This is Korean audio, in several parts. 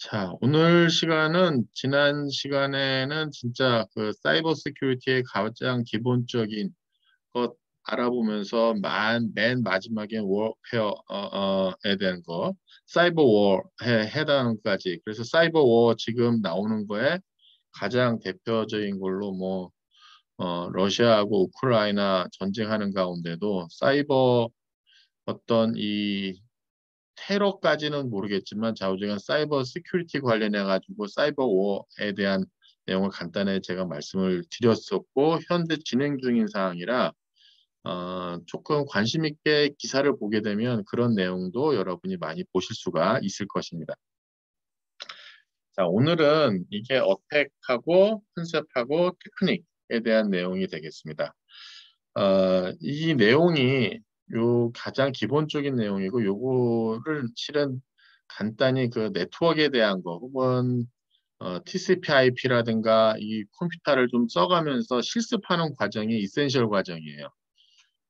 자, 오늘 시간은 지난 시간에는 진짜 그 사이버 시큐리티의 가장 기본적인 것 알아보면서 맨 마지막에 워페어에 대한 거, 사이버 워에 해당하는 것까지. 그래서 사이버 워 지금 나오는 거에 가장 대표적인 걸로 러시아하고 우크라이나 전쟁하는 가운데도 사이버 어떤 이 테러까지는 모르겠지만 좌우지간 사이버 시큐리티 관련해 가지고 사이버 워에 대한 내용을 간단히 제가 말씀을 드렸었고 현재 진행 중인 사항이라 조금 관심 있게 기사를 보게 되면 그런 내용도 여러분이 많이 보실 수가 있을 것입니다. 자, 오늘은 이게 어택하고 컨셉하고 테크닉에 대한 내용이 되겠습니다. 이 내용이 요 가장 기본적인 내용이고 요거를 실은 간단히 그 네트워크에 대한 거 혹은 TCP/IP라든가 이 컴퓨터를 좀 써가면서 실습하는 과정이 이센셜 과정이에요.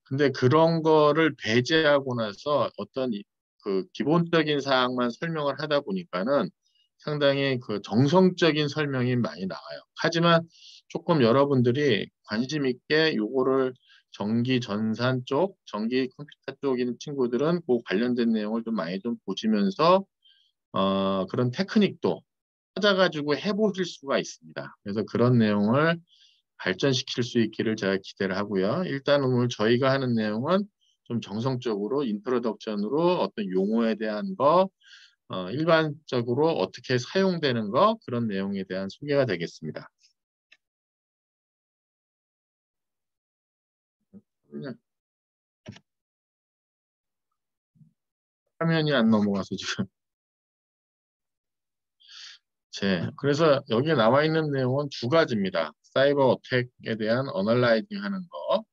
근데 그런 거를 배제하고 나서 그 기본적인 사항만 설명을 하다 보니까는 상당히 그 정성적인 설명이 많이 나와요. 하지만 조금 여러분들이 관심 있게 요거를 전기 전산 쪽, 전기 컴퓨터 쪽인 친구들은 그 관련된 내용을 좀 많이 좀 보시면서 그런 테크닉도 찾아가지고 해보실 수가 있습니다. 그래서 그런 내용을 발전시킬 수 있기를 제가 기대를 하고요. 일단 오늘 저희가 하는 내용은 좀 정성적으로 인트로덕션으로 어떤 용어에 대한 거, 일반적으로 어떻게 사용되는 거 그런 내용에 대한 소개가 되겠습니다. 그냥 화면이 안 넘어가서 지금 그래서 여기에 나와 있는 내용은 두 가지입니다. 사이버 어택에 대한 어널라이징 하는 거.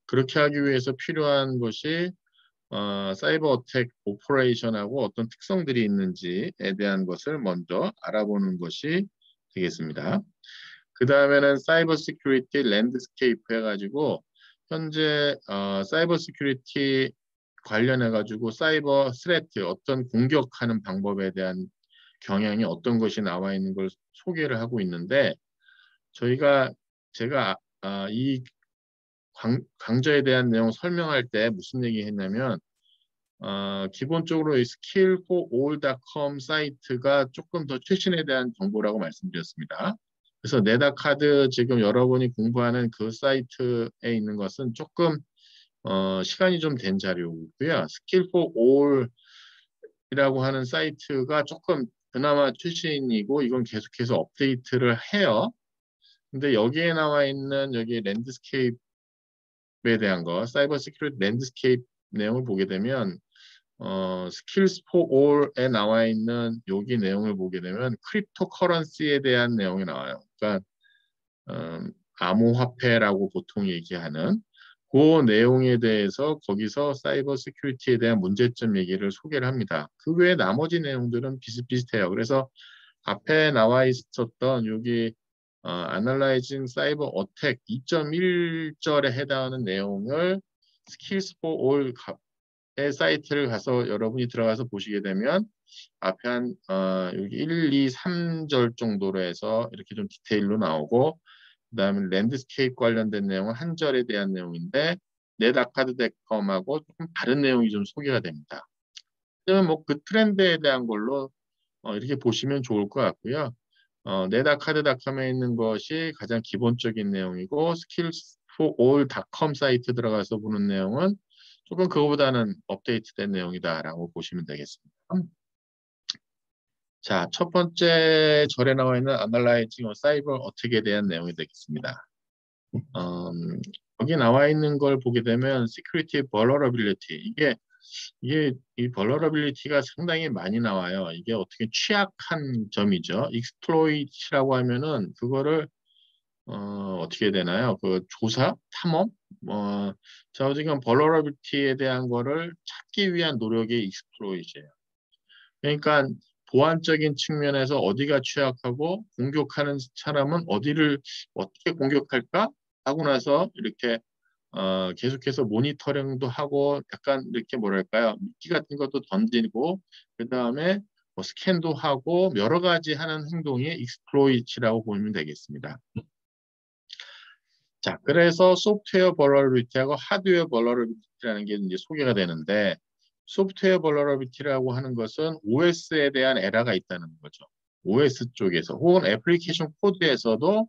그렇게 하기 위해서 필요한 것이 사이버 어택 오퍼레이션하고 어떤 특성들이 있는지에 대한 것을 먼저 알아보는 것이 되겠습니다. 그 다음에는 사이버 시큐리티 랜드스케이프 해가지고 현재 사이버 시큐리티 관련해가지고 사이버 스레트 어떤 공격하는 방법에 대한 경향이 어떤 것이 나와 있는 걸 소개를 하고 있는데 제가 이 강좌에 대한 내용 설명할 때 무슨 얘기 했냐면 기본적으로 이 skillforall.com 사이트가 조금 더 최신에 대한 정보라고 말씀드렸습니다. 그래서 네다카드 지금 여러분이 공부하는 그 사이트에 있는 것은 조금 시간이 좀 된 자료고요. skillforall이라고 하는 사이트가 조금 그나마 최신이고 이건 계속해서 업데이트를 해요. 근데 여기에 나와 있는 여기 랜드스케이프에 대한 거, 사이버 시큐리티 랜드스케이프 내용을 보게 되면 Skills for All에 나와 있는 여기 내용을 보게 되면 크립토 커런시에 대한 내용이 나와요. 그러니까 암호화폐라고 보통 얘기하는 그 내용에 대해서 거기서 사이버 시큐리티에 대한 문제점 얘기를 소개를 합니다. 그 외에 나머지 내용들은 비슷비슷해요. 그래서 앞에 나와 있었던 여기 Analyzing Cyber Attack 2.1절에 해당하는 내용을 Skills for All 사이트를 가서 여러분이 들어가서 보시게 되면 앞에 여기 1, 2, 3절 정도로 해서 이렇게 좀 디테일로 나오고 그다음에 랜드스케이프 관련된 내용은 한 절에 대한 내용인데 넷아카드닷컴하고 조금 다른 내용이 좀 소개가 됩니다. 그러면 뭐 그 트렌드에 대한 걸로 이렇게 보시면 좋을 것 같고요. 넷아카드닷컴에 있는 것이 가장 기본적인 내용이고 skillsforall.com 사이트 들어가서 보는 내용은 조금 그거보다는 업데이트된 내용이다라고 보시면 되겠습니다. 자, 첫 번째 절에 나와 있는 Analyzing Cyber Attack에 대한 내용이 되겠습니다. 여기 나와 있는 걸 보게 되면 Security Vulnerability 이게 이 vulnerability가 상당히 많이 나와요. 이게 어떻게 취약한 점이죠. exploit라고 하면은 그거를 어떻게 되나요? 그 조사, 탐험, 자 지금 vulnerability에 대한 거를 찾기 위한 노력이 exploit이에요. 그러니까 보안적인 측면에서 어디가 취약하고 공격하는 사람은 어디를 어떻게 공격할까 하고 나서 이렇게 계속해서 모니터링도 하고 약간 이렇게 뭐랄까요 미끼 같은 것도 던지고 그 다음에 뭐 스캔도 하고 여러 가지 하는 행동이 익스플로이트라고 보면 되겠습니다. 자, 그래서 소프트웨어 벌러러비티하고 하드웨어 벌러러비티라는 게 이제 소개가 되는데 소프트웨어 벌러러비티라고 하는 것은 OS에 대한 에러가 있다는 거죠. OS 쪽에서 혹은 애플리케이션 코드에서도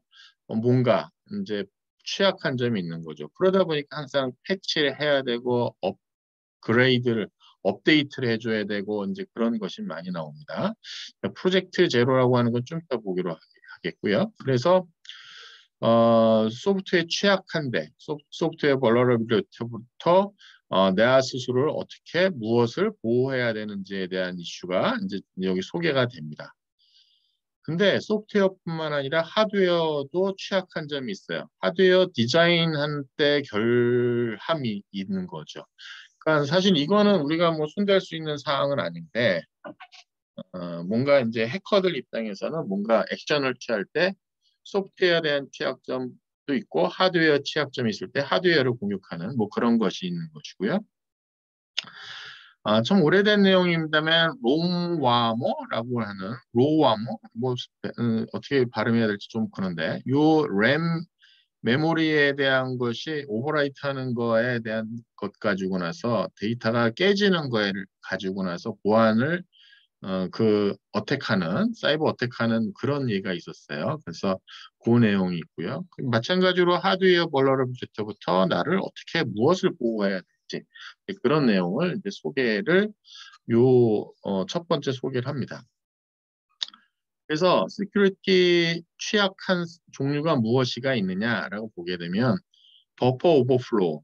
뭔가 이제 취약한 점이 있는 거죠. 그러다 보니까 항상 패치를 해야 되고 업그레이드를 업데이트를 해줘야 되고 이제 그런 것이 많이 나옵니다. 프로젝트 제로라고 하는 건 좀 이따 보기로 하겠고요. 그래서 소프트웨어 취약한데 소프트웨어 벌러러빌리티부터 내가 스스로를 어떻게 무엇을 보호해야 되는지에 대한 이슈가 이제 여기 소개가 됩니다. 근데 소프트웨어뿐만 아니라 하드웨어도 취약한 점이 있어요. 하드웨어 디자인할 때 결함이 있는 거죠. 그러니까 사실 이거는 우리가 뭐 손댈 수 있는 사항은 아닌데 뭔가 이제 해커들 입장에서는 뭔가 액션을 취할 때 소프트웨어에 대한 취약점도 있고 하드웨어 취약점이 있을 때 하드웨어를 공격하는 뭐 그런 것이 있는 것이고요. 좀 오래된 내용입니다만 롬와머라고 하는 로와머 뭐 어떻게 발음해야 될지 좀 그런데 요 램 메모리에 대한 것이 오버라이트하는 거에 대한 것 가지고 나서 데이터가 깨지는 거를 가지고 나서 보안을 그 어택하는 사이버 어택하는 그런 얘기가 있었어요. 그래서 그 내용이 있고요. 마찬가지로 하드웨어 벌러러비리티부터 나를 어떻게 무엇을 보호해야 될지 그런 내용을 이제 소개를 요 첫 번째 소개를 합니다. 그래서 시큐리티 취약한 종류가 무엇이가 있느냐라고 보게 되면 버퍼 오버플로우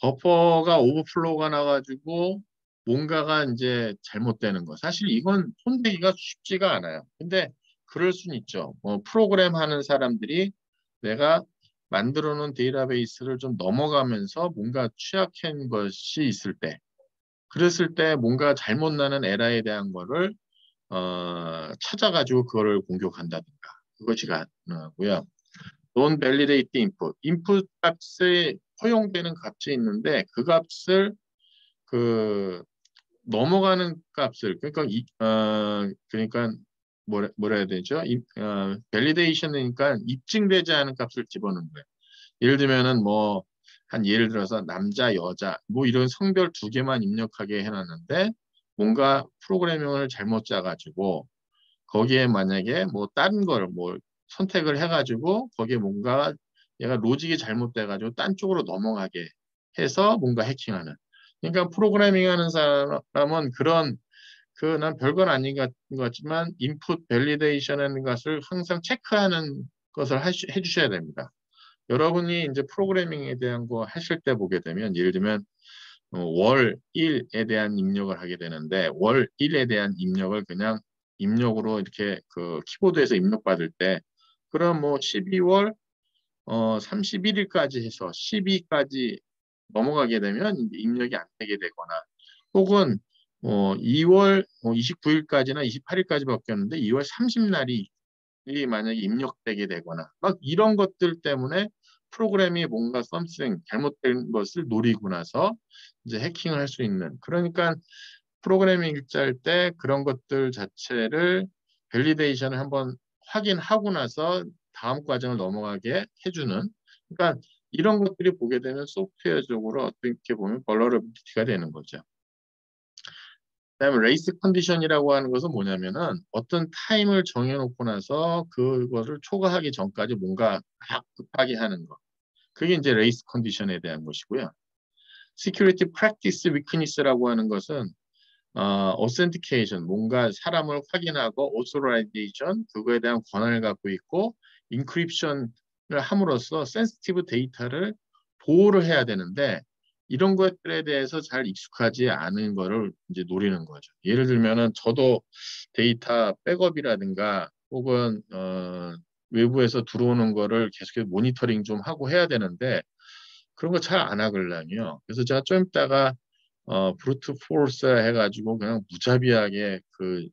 버퍼가 오버플로우가 나가지고 뭔가가 이제 잘못되는 거. 사실 이건 손대기가 쉽지가 않아요. 근데 그럴 수는 있죠. 프로그램 하는 사람들이 내가 만들어 놓은 데이터베이스를 좀 넘어가면서 뭔가 취약한 것이 있을 때, 그랬을 때 뭔가 잘못 나는 에러에 대한 거를 찾아가지고 그거를 공격한다든가. 그것이 가능하고요. non validate input. 인풋 값에 허용되는 값이 있는데 그 값을 그 넘어가는 값을 그러니까 그러니까 뭐라 해야 되죠? validation이니까 입증되지 않은 값을 집어넣는 거예요. 예를 들면은 뭐 한 예를 들어서 남자, 여자 뭐 이런 성별 두 개만 입력하게 해놨는데 뭔가 프로그래밍을 잘못 짜가지고 거기에 만약에 뭐 다른 걸 뭐 선택을 해가지고 거기에 뭔가 얘가 로직이 잘못돼가지고 딴 쪽으로 넘어가게 해서 뭔가 해킹하는. 그러니까 프로그래밍하는 사람은 그런 그 난 별건 아닌 것 같지만 인풋 밸리데이션하는 것을 항상 체크하는 것을 해주셔야 됩니다. 여러분이 이제 프로그래밍에 대한 거 하실 때 보게 되면 예를 들면 월 1에 대한 입력을 하게 되는데 월 1에 대한 입력을 그냥 입력으로 이렇게 그 키보드에서 입력받을 때 그럼 뭐 12월 31일까지 해서 12까지 넘어가게 되면 이제 입력이 안 되게 되거나 혹은 2월 29일까지나 28일까지 바뀌었는데 2월 30날이 만약에 입력되게 되거나 막 이런 것들 때문에 프로그램이 뭔가 썸씽 잘못된 것을 노리고 나서 이제 해킹을 할 수 있는 그러니까 프로그래밍 일자할 때 그런 것들 자체를 밸리데이션을 한번 확인하고 나서 다음 과정을 넘어가게 해주는 그러니까 이런 것들이 보게 되면 소프트웨어적으로 어떻게 보면 벌러러비리티가 되는 거죠. 그다음에 레이스 컨디션이라고 하는 것은 뭐냐면은 어떤 타임을 정해놓고 나서 그거를 초과하기 전까지 뭔가 막 급하게 하는 거. 그게 이제 레이스 컨디션에 대한 것이고요. Security Practice Weakness라고 하는 것은 authentication, 뭔가 사람을 확인하고 authorization, 그거에 대한 권한을 갖고 있고 encryption을 함으로써 sensitive 데이터를 보호를 해야 되는데 이런 것들에 대해서 잘 익숙하지 않은 거를 이제 노리는 거죠. 예를 들면은 저도 데이터 백업이라든가 혹은 외부에서 들어오는 거를 계속해서 모니터링 좀 하고 해야 되는데 그런 거 잘 안 하거든요. 그래서 제가 좀 이따가 브루트 포스 해가지고 그냥 무자비하게 그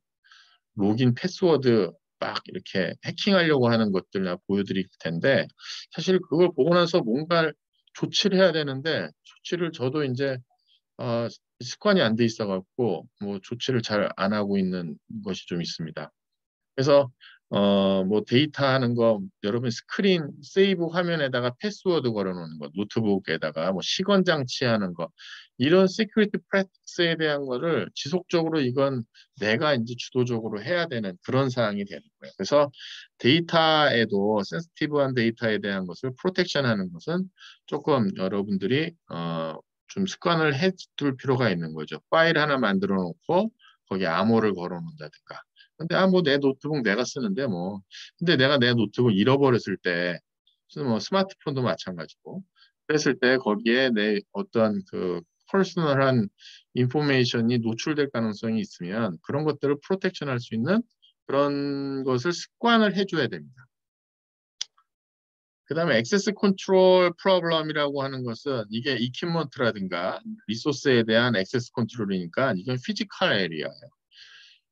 로긴 패스워드 막 이렇게 해킹하려고 하는 것들 나 보여드릴 텐데 사실 그걸 보고 나서 뭔가 조치를 해야 되는데 조치를 저도 이제 어, 습관이 안 돼 있어갖고 뭐 조치를 잘 안 하고 있는 것이 좀 있습니다. 그래서 뭐 데이터 하는 거 여러분 스크린 세이브 화면에다가 패스워드 걸어놓는 거, 노트북에다가 뭐 시건 장치하는 거 이런 시큐리티 프랙티스에 대한 거를 지속적으로 이건 내가 이제 주도적으로 해야 되는 그런 사항이 되는 거예요. 그래서 데이터에도 센시티브한 데이터에 대한 것을 프로텍션하는 것은 조금 여러분들이 좀 습관을 해둘 필요가 있는 거죠. 파일 하나 만들어 놓고 거기에 암호를 걸어 놓는다든가. 근데 뭐 내 노트북 내가 쓰는데 뭐 근데 내가 내 노트북 잃어버렸을 때 뭐 스마트폰도 마찬가지고 그랬을 때 거기에 내 어떤 그 퍼스널한 인포메이션이 노출될 가능성이 있으면 그런 것들을 프로텍션 할 수 있는 그런 것을 습관을 해줘야 됩니다. 그 다음에 액세스 컨트롤 프로블럼이라고 하는 것은 이게 이퀴먼트라든가 리소스에 대한 액세스 컨트롤이니까 이건 피지컬 에리어예요.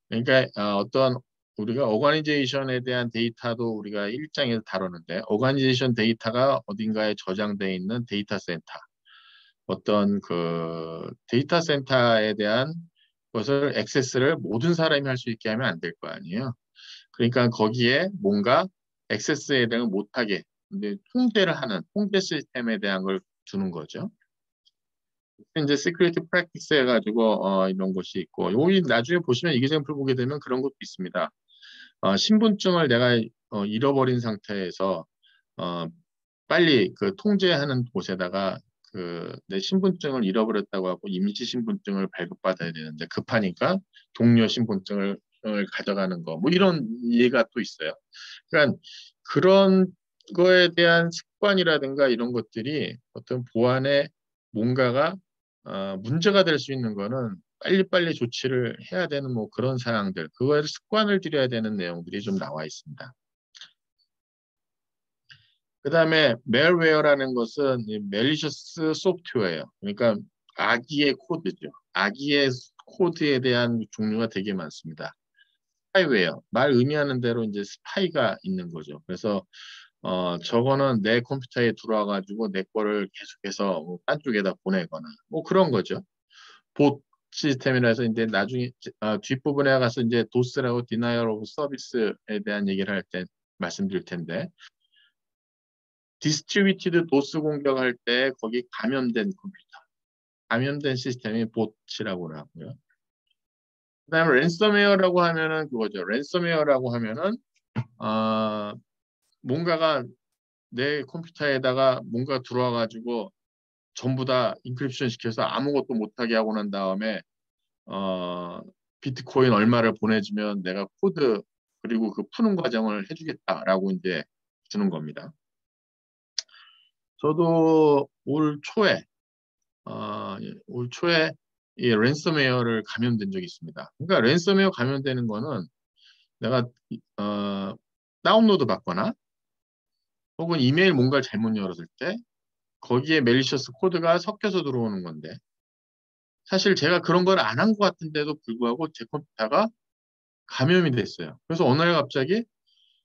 그러니까 어떤 우리가 오가니제이션에 대한 데이터도 우리가 1장에서 다뤘는데 오가니제이션 데이터가 어딘가에 저장되어 있는 데이터 센터 어떤 그 데이터 센터에 대한 것을 액세스를 모든 사람이 할 수 있게 하면 안 될 거 아니에요. 그러니까 거기에 뭔가 액세스에 대한 못하게 근데 통제를 하는 통제 시스템에 대한 걸 주는 거죠. 이제 시큐리티 프랙티스 해가지고 이런 것이 있고 여기 나중에 보시면 이기샘플 보게 되면 그런 것도 있습니다. 신분증을 내가 잃어버린 상태에서 어, 빨리 그 통제하는 곳에다가 그 내 신분증을 잃어버렸다고 하고 임시 신분증을 발급받아야 되는데 급하니까 동료 신분증을 가져가는 거 뭐 이런 예가 또 있어요. 그러니까 그런 거에 대한 습관이라든가 이런 것들이 어떤 보안에 뭔가가 문제가 될 수 있는 거는 빨리빨리 조치를 해야 되는 뭐 그런 사항들, 그거에 습관을 들여야 되는 내용들이 좀 나와 있습니다. 그 다음에 멜웨어라는 것은 멜리셔스 소프트웨어예요. 그러니까 악의의 코드죠. 악의의 코드에 대한 종류가 되게 많습니다. 스파이웨어, 말 의미하는 대로 이제 스파이가 있는 거죠. 그래서 저거는 내 컴퓨터에 들어와가지고 내 거를 계속해서 뭐딴 쪽에다 보내거나 뭐 그런 거죠. 봇 시스템이라서 이제 나중에 뒷부분에 가서 이제 도스라고 디나이얼 오브 서비스에 대한 얘기를 할 때 말씀드릴 텐데 디스트리뷰티드 도스 공격할 때 거기 감염된 컴퓨터, 감염된 시스템이 봇이라고 하고요. 그다음에 랜섬웨어라고 하면은 그거죠. 랜섬웨어라고 하면은 어, 뭔가가 내 컴퓨터에다가 뭔가 들어와가지고 전부 다 인크립션 시켜서 아무것도 못하게 하고 난 다음에 어, 비트코인 얼마를 보내주면 내가 코드 그리고 그 푸는 과정을 해주겠다라고 이제 주는 겁니다. 저도 올 초에 이 랜섬웨어를 감염된 적이 있습니다. 그러니까 랜섬웨어 감염되는 거는 내가 어, 다운로드 받거나 혹은 이메일 뭔가를 잘못 열었을 때 거기에 멜리셔스 코드가 섞여서 들어오는 건데 사실 제가 그런 걸 안 한 것 같은데도 불구하고 제 컴퓨터가 감염이 됐어요. 그래서 어느 날 갑자기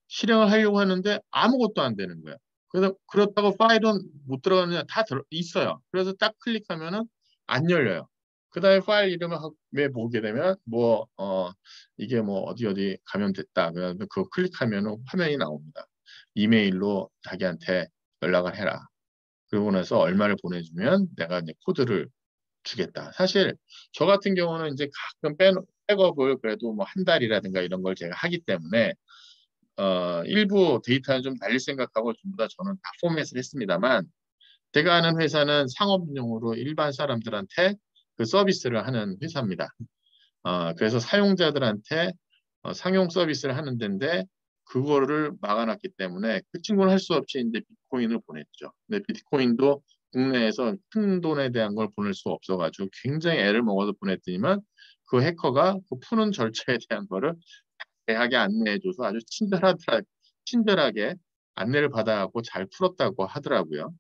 실행을 하려고 하는데 아무것도 안 되는 거예요. 그래서 그렇다고 파일은 못 들어가느냐 다 있어요. 그래서 딱 클릭하면은 안 열려요. 그다음에 파일 이름을 왜 보게 되면 뭐 이게 뭐 어디 어디 감염됐다. 그래서 그거 클릭하면은 화면이 나옵니다. 이메일로 자기한테 연락을 해라. 그러고 나서 얼마를 보내주면 내가 이제 코드를 주겠다. 사실 저 같은 경우는 이제 가끔 백업을 그래도 뭐 한 달이라든가 이런 걸 제가 하기 때문에 일부 데이터는 좀 날릴 생각하고 전부 다 저는 다 포맷을 했습니다만 제가 아는 회사는 상업용으로 일반 사람들한테 그 서비스를 하는 회사입니다. 그래서 사용자들한테 상용 서비스를 하는 데인데 그거를 막아놨기 때문에 그 친구는 할 수 없이 이제 비트코인을 보냈죠. 근데 비트코인도 국내에서 큰 돈에 대한 걸 보낼 수 없어가지고 굉장히 애를 먹어서 보냈더니만 그 해커가 그 푸는 절차에 대한 거를 대학에 안내해줘서 아주 친절하게 안내를 받아갖고 잘 풀었다고 하더라고요.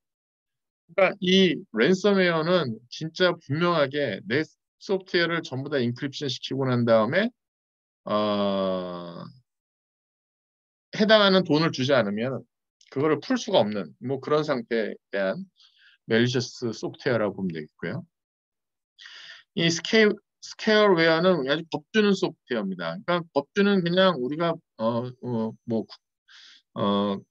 그러니까 이 랜섬웨어는 진짜 분명하게 내 소프트웨어를 전부 다 인크립션 시키고 난 다음에 어, 해당하는 돈을 주지 않으면 그거를 풀 수가 없는 뭐 그런 상태에 대한 멜리셔스 소프트웨어라고 보면 되겠고요. 이 스퀘어웨어는 아주 겁주는 소프트웨어입니다. 그러니까 겁주는 그냥 우리가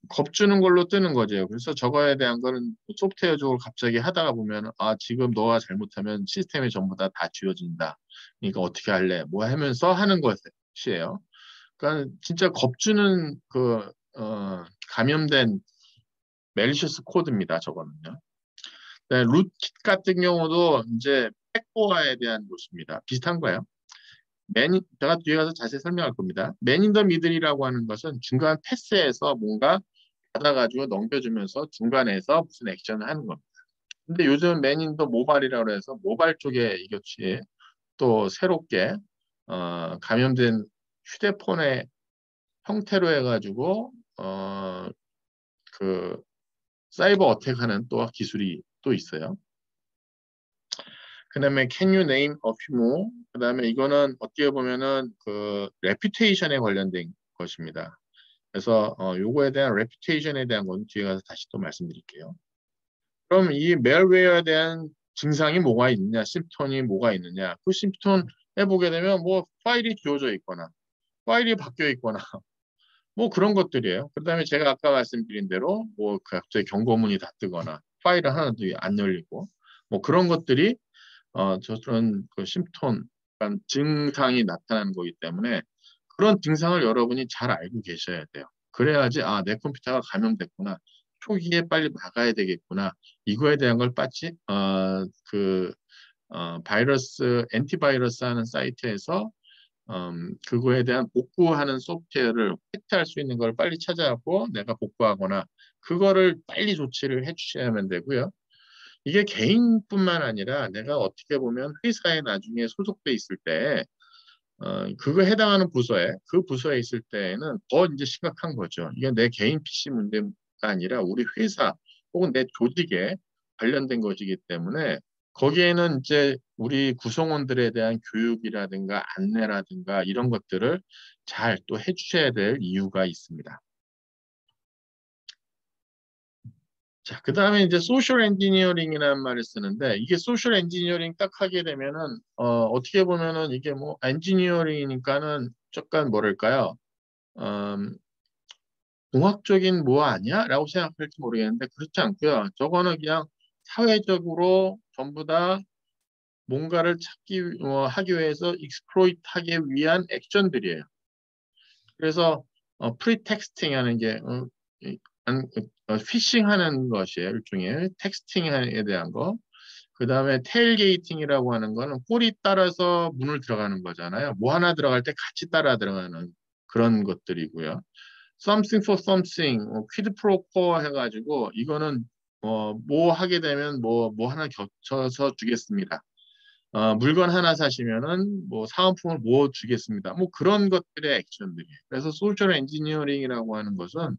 겁주는 걸로 뜨는 거죠. 그래서 저거에 대한 거는 소프트웨어적으로 갑자기 하다가 보면 아 지금 너가 잘못하면 시스템이 전부 다 쥐어진다. 그러니까 어떻게 할래? 뭐 하면서 하는 것이에요. 그러니까 진짜 겁주는 감염된 멜리셔스 코드입니다. 저거는요. 네, 루킷 같은 경우도 이제 백보아에 대한 것입니다. 비슷한 거예요. 제가 뒤에 가서 자세히 설명할 겁니다. 맨 인 더 미들이라고 하는 것은 중간 패스에서 뭔가 받아가지고 넘겨주면서 중간에서 무슨 액션을 하는 겁니다. 근데 요즘 맨 인 더 모바일이라고 해서 모바일 쪽에 이것이 또 새롭게 감염된 휴대폰의 형태로 해가지고 그 사이버 어택하는 또 기술이 또 있어요. 그다음에 Can you name a few more? 그다음에 이거는 어떻게 보면은 그 레퓨테이션에 관련된 것입니다. 그래서 요거에 대한 레퓨테이션에 대한 건 뒤에 가서 다시 또 말씀드릴게요. 그럼 이 멜웨어에 대한 증상이 뭐가 있느냐, 심톤이 뭐가 있느냐. 그 심톤 해보게 되면 뭐 파일이 지워져 있거나 파일이 바뀌어 있거나 뭐 그런 것들이에요. 그다음에 제가 아까 말씀드린 대로 뭐 갑자기 경고문이 다 뜨거나 파일은 하나도 안 열리고 뭐 그런 것들이 저런 그 심톤, 그러니까 증상이 나타나는 거기 때문에 그런 증상을 여러분이 잘 알고 계셔야 돼요. 그래야지 아, 내 컴퓨터가 감염됐구나. 초기에 빨리 막아야 되겠구나. 이거에 대한 걸 빠지 바이러스 엔티바이러스 하는 사이트에서 그거에 대한 복구하는 소프트웨어를 획득할 수 있는 걸 빨리 찾아갖고 내가 복구하거나 그거를 빨리 조치를 해주셔야만 되고요. 이게 개인뿐만 아니라 내가 어떻게 보면 회사에 나중에 소속돼 있을 때 그거 해당하는 부서에 그 부서에 있을 때에는 더 이제 심각한 거죠. 이게 내 개인 PC 문제가 아니라 우리 회사 혹은 내 조직에 관련된 것이기 때문에 거기에는 이제 우리 구성원들에 대한 교육이라든가 안내라든가 이런 것들을 잘 또 해주셔야 될 이유가 있습니다. 자, 그 다음에 이제 소셜 엔지니어링이라는 말을 쓰는데 이게 소셜 엔지니어링 딱 하게 되면은 어떻게 보면은 이게 뭐 엔지니어링이니까는 약간 뭐랄까요? 음, 공학적인 뭐 아니야? 라고 생각할지 모르겠는데 그렇지 않고요. 저거는 그냥 사회적으로 전부 다 뭔가를 하기 위해서 익스플로이트 하기 위한 액션들이에요. 그래서 프리텍스팅 하는 게 피싱 하는 것이에요. 일종의 텍스팅에 대한 거. 그 다음에 테일게이팅이라고 하는 거는 꼬리 따라서 문을 들어가는 거잖아요. 뭐 하나 들어갈 때 같이 따라 들어가는 그런 것들이고요. something for something, 퀴드 프로코 해가지고 이거는 뭐 하게 되면 뭐 하나 겹쳐서 주겠습니다. 물건 하나 사시면은 뭐 사은품을 뭐 주겠습니다. 뭐 그런 것들의 액션들이에요. 그래서 소셜 엔지니어링이라고 하는 것은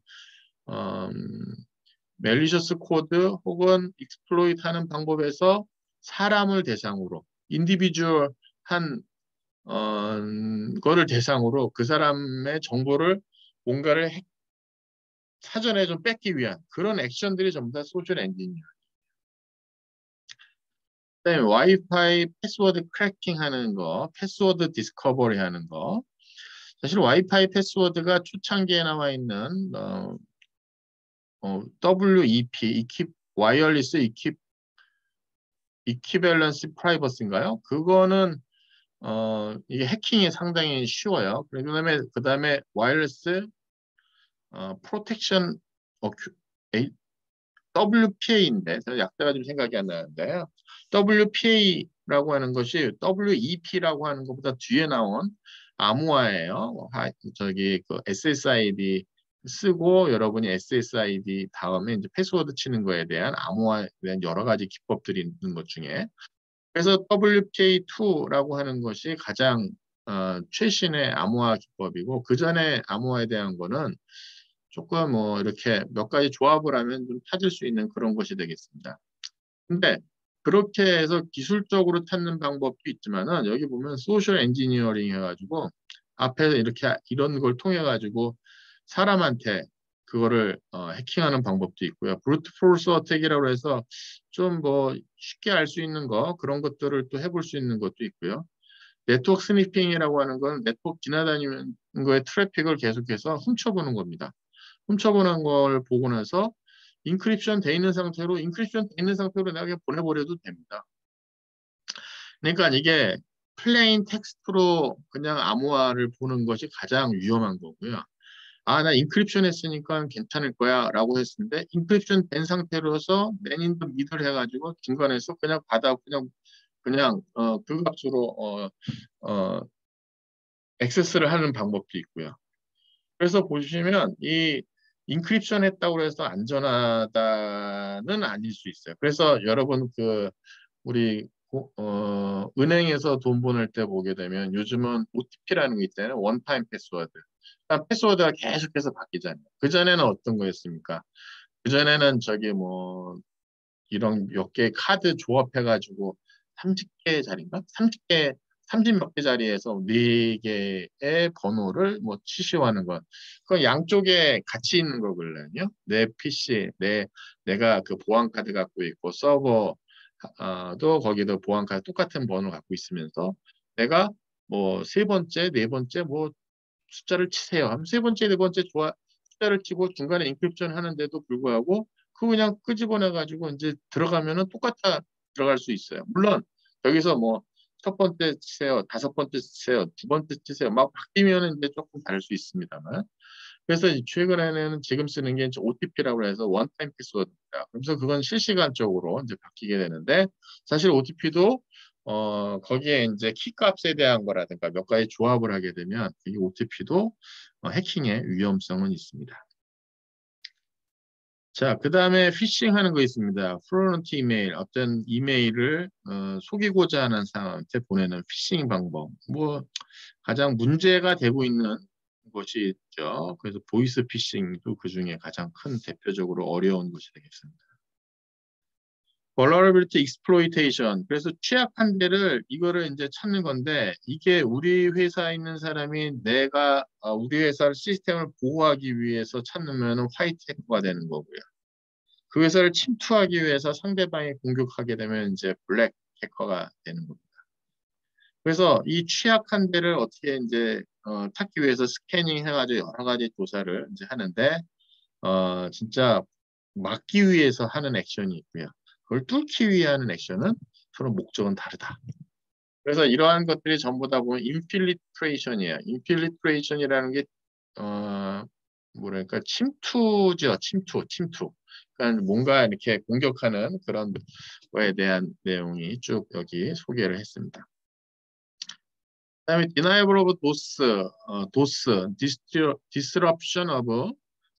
멜리셔스 코드 혹은 익스플로이트 하는 방법에서 사람을 대상으로 인디비주얼 한 거를 대상으로 그 사람의 정보를 뭔가를 사전에 좀 뺏기 위한 그런 액션들이 전부 다 소셜 엔지니어. 그다음에 와이파이 패스워드 크래킹 하는 거, 패스워드 디스커버리 하는 거. 사실 와이파이 패스워드가 초창기에 나와 있는 WEP, 와이어리스 이퀴밸런스 프라이버시인가요? 그거는 이게 해킹이 상당히 쉬워요. 그다음에 와이어리스 프로텍션 WPA인데 저는 약자가 좀 생각이 안 나는데요. WPA라고 하는 것이 WEP라고 하는 것보다 뒤에 나온 암호화예요. 저기 그 SSID 쓰고 여러분이 SSID 다음에 이제 패스워드 치는 거에 대한 암호화에 대한 여러 가지 기법들이 있는 것 중에 그래서 WPA2라고 하는 것이 가장 최신의 암호화 기법이고 그 전에 암호화에 대한 거는 조금 뭐 이렇게 몇 가지 조합을 하면 좀 찾을 수 있는 그런 것이 되겠습니다. 근데 그렇게 해서 기술적으로 찾는 방법도 있지만은 여기 보면 소셜 엔지니어링 해가지고 앞에서 이렇게 이런 걸 통해 가지고 사람한테 그거를 해킹하는 방법도 있고요. 브루트 포스 어택이라고 해서 좀 뭐 쉽게 알 수 있는 거 그런 것들을 또 해볼 수 있는 것도 있고요. 네트워크 스니핑이라고 하는 건 네트워크 지나다니는 거에 트래픽을 계속해서 훔쳐보는 겁니다. 훔쳐보는 걸 보고 나서 인크립션 돼 있는 상태로 내가 그냥 보내버려도 됩니다. 그러니까 이게 플레인 텍스트로 그냥 암호화를 보는 것이 가장 위험한 거고요. 아, 나 인크립션 했으니까 괜찮을 거야 라고 했는데 인크립션 된 상태로서 맨 인더 미들 해가지고 중간에서 그냥 받아 그냥 그 값으로 어, 액세스를 하는 방법도 있고요. 그래서 보시면 이 인크립션 했다고 해서 안전하다는 아닐 수 있어요. 그래서 여러분 우리 은행에서 돈 보낼 때 보게 되면 요즘은 OTP라는 게 있잖아요. 원타임 패스워드. 그러니까 패스워드가 계속해서 바뀌잖아요. 그전에는 어떤 거였습니까? 그전에는 저기 뭐 이런 몇 개 카드 조합해가지고 30개짜리인가? 30개, 30몇 개짜리에서 4개의 번호를 뭐 치시하는 것. 그 양쪽에 같이 있는 거거든요. 내 PC, 내가 그 보안 카드 갖고 있고 서버도 거기도 보안 카드 똑같은 번호 갖고 있으면서 내가 뭐 세 번째, 네 번째 뭐 숫자를 치세요. 하면 세 번째, 네 번째 숫자를 치고 중간에 인크립션 하는데도 불구하고 그거 그냥 끄집어내 가지고 이제 들어가면은 똑같아 들어갈 수 있어요. 물론 여기서 뭐 첫 번째 치세요, 다섯 번째 치세요, 두 번째 치세요. 막 바뀌면은 이제 조금 다를 수 있습니다만. 그래서 최근에는 지금 쓰는 게 이제 OTP라고 해서 원타임 패스워드입니다. 그래서 그건 실시간적으로 이제 바뀌게 되는데 사실 OTP도 거기에 이제 키 값에 대한 거라든가 몇 가지 조합을 하게 되면 이 OTP도 해킹의 위험성은 있습니다. 자, 그 다음에 피싱 하는 거 있습니다. 프로넌트 이메일, 어떤 이메일을 속이고자 하는 사람한테 보내는 피싱 방법. 뭐 가장 문제가 되고 있는 것이 있죠. 그래서 보이스 피싱도 그 중에 가장 큰 대표적으로 어려운 것이 되겠습니다. vulnerability exploitation. 그래서 취약한 데를 이거를 이제 찾는 건데 이게 우리 회사에 있는 사람이 우리 회사 시스템을 보호하기 위해서 찾으면 화이트 해커가 되는 거고요. 그 회사를 침투하기 위해서 상대방이 공격하게 되면 이제 블랙 해커가 되는 겁니다. 그래서 이 취약한 데를 어떻게 이제 찾기 위해서 스캐닝 해가지고 여러 가지 조사를 이제 하는데 진짜 막기 위해서 하는 액션이 있고요. 그걸 뚫기 위해 하는 액션은 서로 목적은 다르다. 그래서 이러한 것들이 전부 다 보면 인필리트레이션이에요. 인필리트레이션이라는 게 뭐랄까 침투죠. 침투. 그러니까 뭔가 이렇게 공격하는 그런 거에 대한 내용이 쭉 여기 소개를 했습니다. 그다음에 denial of DOS, disruption of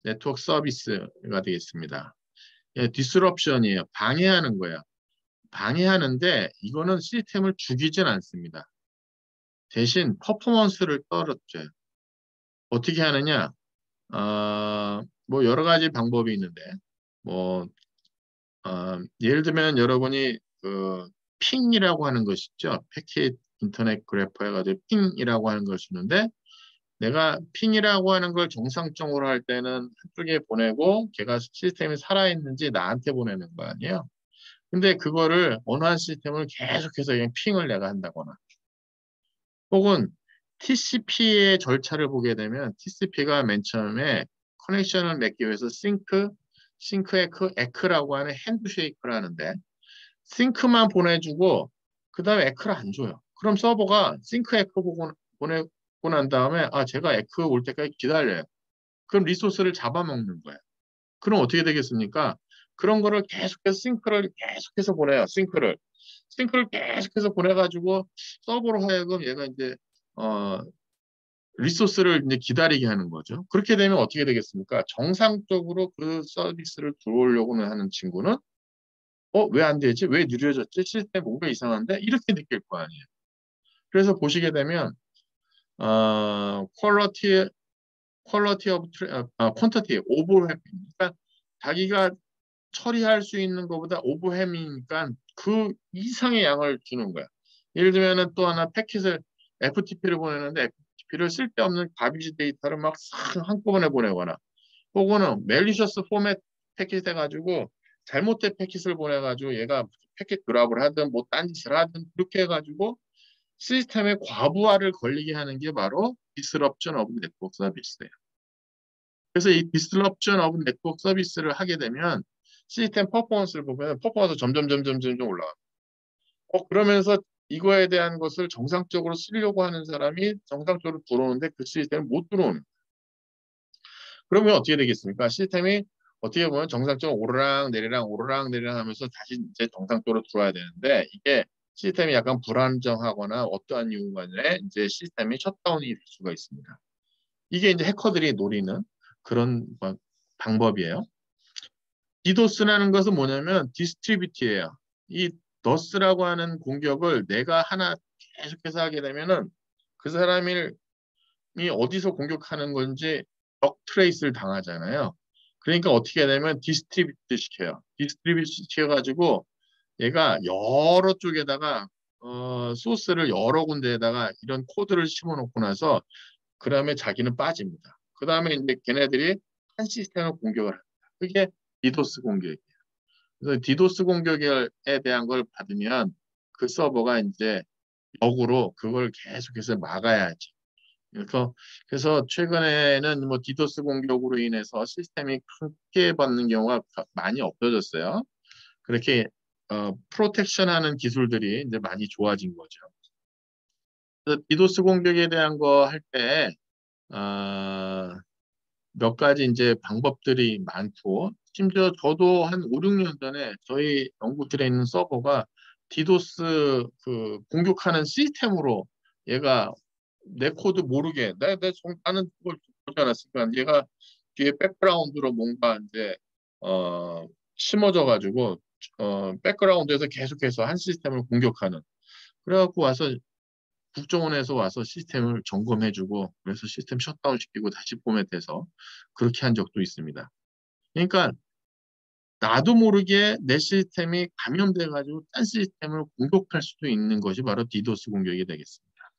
network service가 되겠습니다. 예, disruption이에요. 방해하는 거예요. 방해하는데 이거는 시스템을 죽이진 않습니다. 대신 퍼포먼스를 떨어져요. 어떻게 하느냐? 뭐 여러 가지 방법이 있는데 뭐 예를 들면 여러분이 그 핑이라고 하는 것이 있죠. 패킷 인터넷 그래프 해가지고 핑이라고 하는 걸 쓰는데 내가 핑이라고 하는 걸 정상적으로 할 때는 한쪽에 보내고 걔가 시스템이 살아있는지 나한테 보내는 거 아니에요. 근데 그거를 어느 한 시스템을 계속해서 그냥 핑을 내가 한다거나 혹은 TCP의 절차를 보게 되면 TCP가 맨 처음에 커넥션을 맺기 위해서 에크라고 하는 핸드쉐이크를 하는데 싱크만 보내주고 그 다음에 에크를 안 줘요. 그럼 서버가 싱크 에크 보내고 난 다음에 제가 에크 올 때까지 기다려요. 그럼 리소스를 잡아먹는 거예요. 그럼 어떻게 되겠습니까? 그런 거를 계속해서 싱크를 계속해서 보내요. 싱크를 계속해서 보내가지고 서버로 하여금 얘가 이제 어, 리소스를 이제 기다리게 하는 거죠. 그렇게 되면 어떻게 되겠습니까? 정상적으로 그 서비스를 들어오려고는 하는 친구는 왜 안 되지? 왜 느려졌지? 시스템 뭔가 이상한데? 이렇게 느낄 거 아니에요. 그래서 보시게 되면 퀄러티 오브 퀀터티 오버햄 그러니까 자기가 처리할 수 있는 것보다 오버햄이니까 그 이상의 양을 주는 거야. 예를 들면은 또 하나 패킷을 FTP를 보내는데 FTP를 쓸데없는 가비지 데이터를 막 싹 한꺼번에 보내거나 혹은 멜리셔스 포맷 패킷 해가지고 잘못된 패킷을 보내가지고 얘가 패킷 드랍을 하든 뭐 딴짓을 하든 그렇게 해가지고 시스템의 과부하를 걸리게 하는 게 바로 disruption of network service예요. 그래서 이 disruption of network service를 하게 되면 시스템 퍼포먼스를 보면 퍼포먼스 점점 올라가. 그러면서 이거에 대한 것을 정상적으로 쓰려고 하는 사람이 정상적으로 들어오는데 그 시스템을 못 들어오는. 그러면 어떻게 되겠습니까? 시스템이 어떻게 보면 정상적으로 오르락 내리락 하면서 다시 이제 정상적으로 들어와야 되는데 이게 시스템이 약간 불안정하거나 어떠한 이유가 간에 이제 시스템이 셧다운이 될 수가 있습니다. 이게 이제 해커들이 노리는 그런 방법이에요. 디도스라는 것은 뭐냐면 디스트리뷰트예요. 이 더스라고 하는 공격을 내가 하나 계속해서 하게 되면은 그 사람이 어디서 공격하는 건지 적 트레이스를 당하잖아요. 그러니까 어떻게 되면 디스트리뷰트 시켜요. 디스트리뷰트 시켜가지고 얘가 여러 쪽에다가 소스를 여러 군데에다가 이런 코드를 심어놓고 나서 그 다음에 자기는 빠집니다. 그 다음에 이제 걔네들이 한 시스템을 공격을 합니다. 그게 디도스 공격이에요. 그래서 디도스 공격에 대한 걸 받으면 그 서버가 이제 역으로 그걸 계속해서 막아야지. 그래서 최근에는 뭐 디도스 공격으로 인해서 시스템이 크게 받는 경우가 많이 없어졌어요. 그렇게 프로텍션하는 기술들이 이제 많이 좋아진 거죠. 그래서 디도스 공격에 대한 거 할 때 몇 가지 이제 방법들이 많고 심지어 저도 한 5, 6년 전에 저희 연구실에 있는 서버가 디도스 그 공격하는 시스템으로 얘가 내 코드 모르게 나는 그걸 보지 않았으니까 얘가 뒤에 백그라운드로 뭔가 이제 심어져 가지고 백그라운드에서 계속해서 한 시스템을 공격하는 그래갖고 와서 국정원에서 와서 시스템을 점검해주고 그래서 시스템 셧다운 시키고 다시 포맷해서 그렇게 한 적도 있습니다. 그러니까 나도 모르게 내 시스템이 감염돼가지고 딴 시스템을 공격할 수도 있는 것이 바로 디도스 공격이 되겠습니다.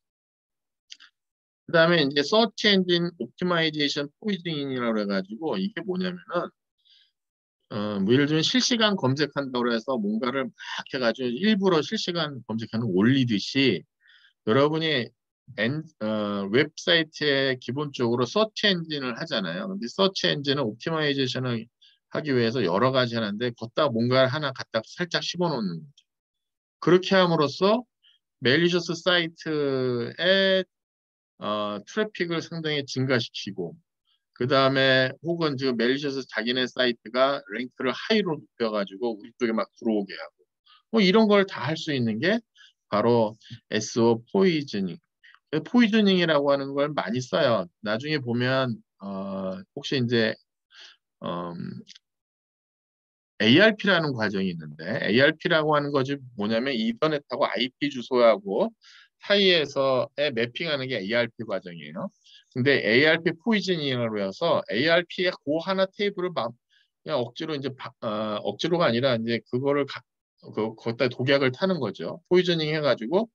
그 다음에 이제 서치 엔진 옵티마이제이션 포이즈닝이라고 해가지고 이게 뭐냐면은 뭐 예를 들면 실시간 검색한다고 해서 뭔가를 막 해가지고 일부러 실시간 검색하는 올리듯이 여러분이 웹사이트에 기본적으로 서치 엔진을 하잖아요. 근데 서치 엔진은 옵티마이제이션을 하기 위해서 여러 가지 하는데 걷다 뭔가 하나 갖다 살짝 씹어놓는 거죠. 그렇게 함으로써 멜리셔스 사이트의 트래픽을 상당히 증가시키고 그 다음에 혹은 지금 멜리셔스 자기네 사이트가 랭크를 하이로 높여가지고 우리 쪽에 막 들어오게 하고 뭐 이런 걸 다 할 수 있는 게 바로 SO 포이즈닝. 포이즈닝이라고 하는 걸 많이 써요. 나중에 보면 혹시 이제 ARP라는 과정이 있는데 ARP라고 하는 것이 뭐냐면 이더넷하고 IP 주소하고 사이에서의 매핑하는 게 ARP 과정이에요. 근데 ARP 포이즈닝이라고 해서 ARP의 그 하나 테이블을 막 그냥 억지로 이제 억지로가 아니라 이제 그거를 거기다 독약을 타는 거죠. 포이즈닝 해가지고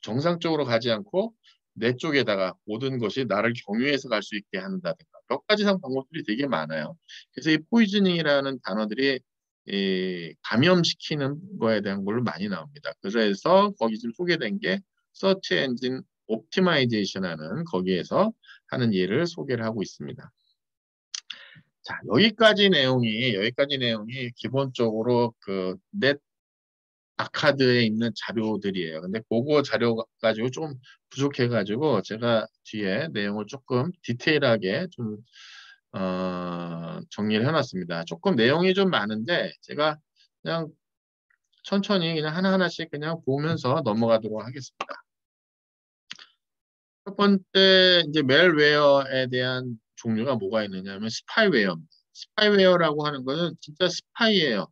정상적으로 가지 않고 내 쪽에다가 모든 것이 나를 경유해서 갈 수 있게 한다든가 몇 가지 방법들이 되게 많아요. 그래서 이 포이즈닝이라는 단어들이 이 감염시키는 거에 대한 걸로 많이 나옵니다. 그래서 거기 좀 소개된 게 서치 엔진 옵티마이제이션 하는 거기에서 하는 예를 소개를 하고 있습니다. 자, 여기까지 내용이 기본적으로 넷 아카드에 있는 자료들이에요. 근데 그거 자료 가지고 좀 부족해가지고 제가 뒤에 내용을 조금 디테일하게 좀 정리를 해놨습니다. 조금 내용이 좀 많은데 제가 그냥 천천히 그냥 하나하나씩 그냥 보면서 넘어가도록 하겠습니다. 첫 번째 이제 멜웨어에 대한 종류가 뭐가 있느냐면 스파이웨어입니다. 스파이웨어라고 하는 것은 진짜 스파이예요.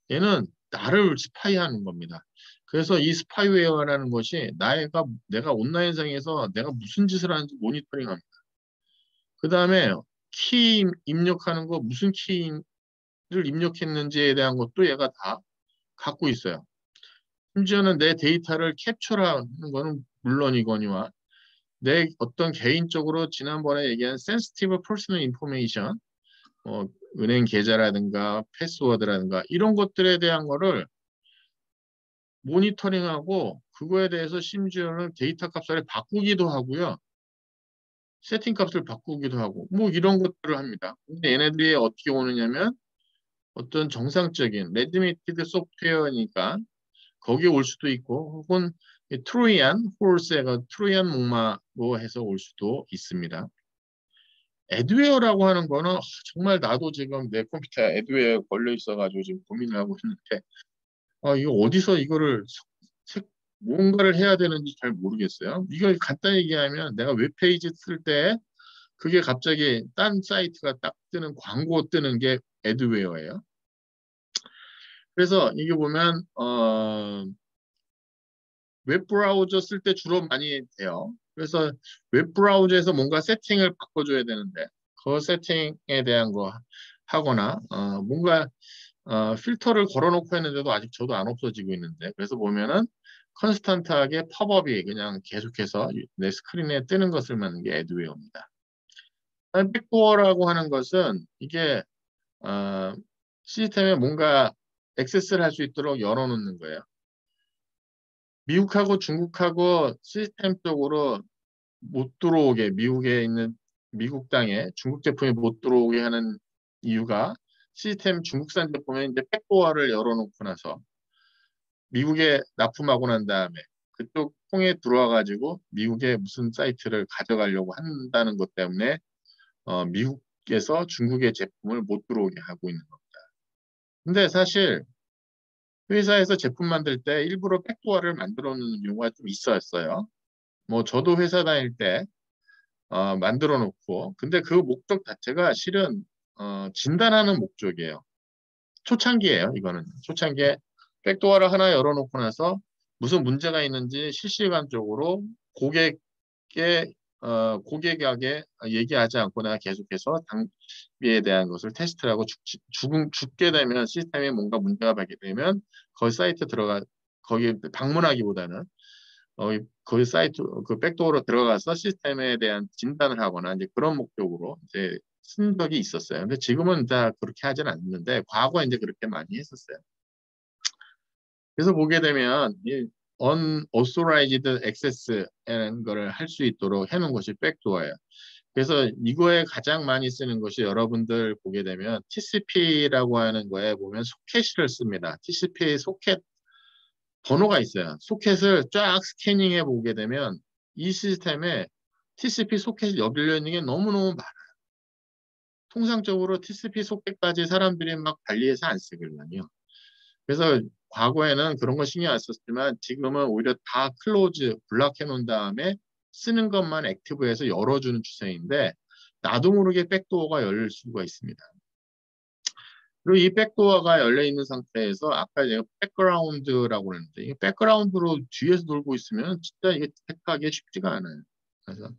얘는 나를 스파이하는 겁니다. 그래서 이 스파이웨어라는 것이 내가 온라인상에서 내가 무슨 짓을 하는지 모니터링합니다. 그 다음에 키 입력하는 거 무슨 키를 입력했는지에 대한 것도 얘가 다 갖고 있어요. 심지어는 내 데이터를 캡처하는 거는 물론이거니와 내 어떤 개인적으로 지난번에 얘기한 sensitive personal information 은행 계좌라든가 패스워드라든가 이런 것들에 대한 거를 모니터링하고 그거에 대해서 심지어는 데이터 값을 바꾸기도 하고요. 세팅 값을 바꾸기도 하고 뭐 이런 것들을 합니다. 근데 얘네들이 어떻게 오느냐면 어떤 정상적인 레드미티드 소프트웨어니까 거기에 올 수도 있고 혹은 트로이안 홀스가 트로이안 목마로 해서 올 수도 있습니다. 애드웨어라고 하는 거는 정말 나도 지금 내 컴퓨터에 애드웨어 걸려 있어가지고 지금 고민을 하고 있는데 이거 어디서 이거를 뭔가를 해야 되는지 잘 모르겠어요. 이걸 간단히 얘기하면 내가 웹페이지 쓸 때 그게 갑자기 딴 사이트가 딱 뜨는 광고 뜨는 게 애드웨어예요. 그래서 이게 보면 웹브라우저 쓸 때 주로 많이 돼요. 그래서 웹브라우저에서 뭔가 세팅을 바꿔줘야 되는데 그 세팅에 대한 거 하거나 뭔가 필터를 걸어놓고 했는데도 아직 저도 안 없어지고 있는데 그래서 보면은 컨스탄트하게 팝업이 그냥 계속해서 내 스크린에 뜨는 것을 말하는 게 애드웨어입니다. 백도어라고 하는 것은 이게 어, 시스템에 뭔가 액세스를 할 수 있도록 열어놓는 거예요. 미국하고 중국하고 시스템 쪽으로 못 들어오게 미국에 있는 미국 땅에 중국 제품이 못 들어오게 하는 이유가 시스템 중국산 제품에 이제 백도어를 열어놓고 나서 미국에 납품하고 난 다음에 그쪽 통에 들어와 가지고 미국의 무슨 사이트를 가져가려고 한다는 것 때문에 미국에서 중국의 제품을 못 들어오게 하고 있는 겁니다. 근데 사실 회사에서 제품 만들 때 일부러 백도어를 만들어 놓는 경우가 좀 있었어요. 뭐 저도 회사 다닐 때 만들어 놓고 근데 그 목적 자체가 실은 진단하는 목적이에요. 초창기예요. 이거는 초창기에 백도어를 하나 열어놓고 나서 무슨 문제가 있는지 실시간적으로 고객에게 얘기하지 않고 내가 계속해서 장비에 대한 것을 테스트를 하고 죽게 되면 시스템에 뭔가 문제가 발견되면 거기 사이트 들어가 거기 방문하기보다는 거기 사이트 그 백도어로 들어가서 시스템에 대한 진단을 하거나 이제 그런 목적으로 이제 쓴 적이 있었어요. 근데 지금은 다 그렇게 하진 않는데 과거에 이제 그렇게 많이 했었어요. 그래서 보게 되면 이 unauthorized access라는 거를 할 수 있도록 해놓은 것이 백도어예요. 그래서 이거에 가장 많이 쓰는 것이 여러분들 보게 되면 TCP라고 하는 거에 보면 소켓을 씁니다. TCP 소켓 번호가 있어요. 소켓을 쫙 스캐닝해 보게 되면 이 시스템에 TCP 소켓이 열려 있는 게 너무너무 많아요. 통상적으로 TCP 소켓까지 사람들이 막 관리해서 안 쓰거든요. 그래서 과거에는 그런 거 신경 안 썼지만 지금은 오히려 다 클로즈, 블락해 놓은 다음에 쓰는 것만 액티브해서 열어주는 추세인데 나도 모르게 백도어가 열릴 수가 있습니다. 그리고 이 백도어가 열려 있는 상태에서 아까 제가 백그라운드라고 그랬는데 이 백그라운드로 뒤에서 돌고 있으면 진짜 이게 택하기 쉽지가 않아요. 그래서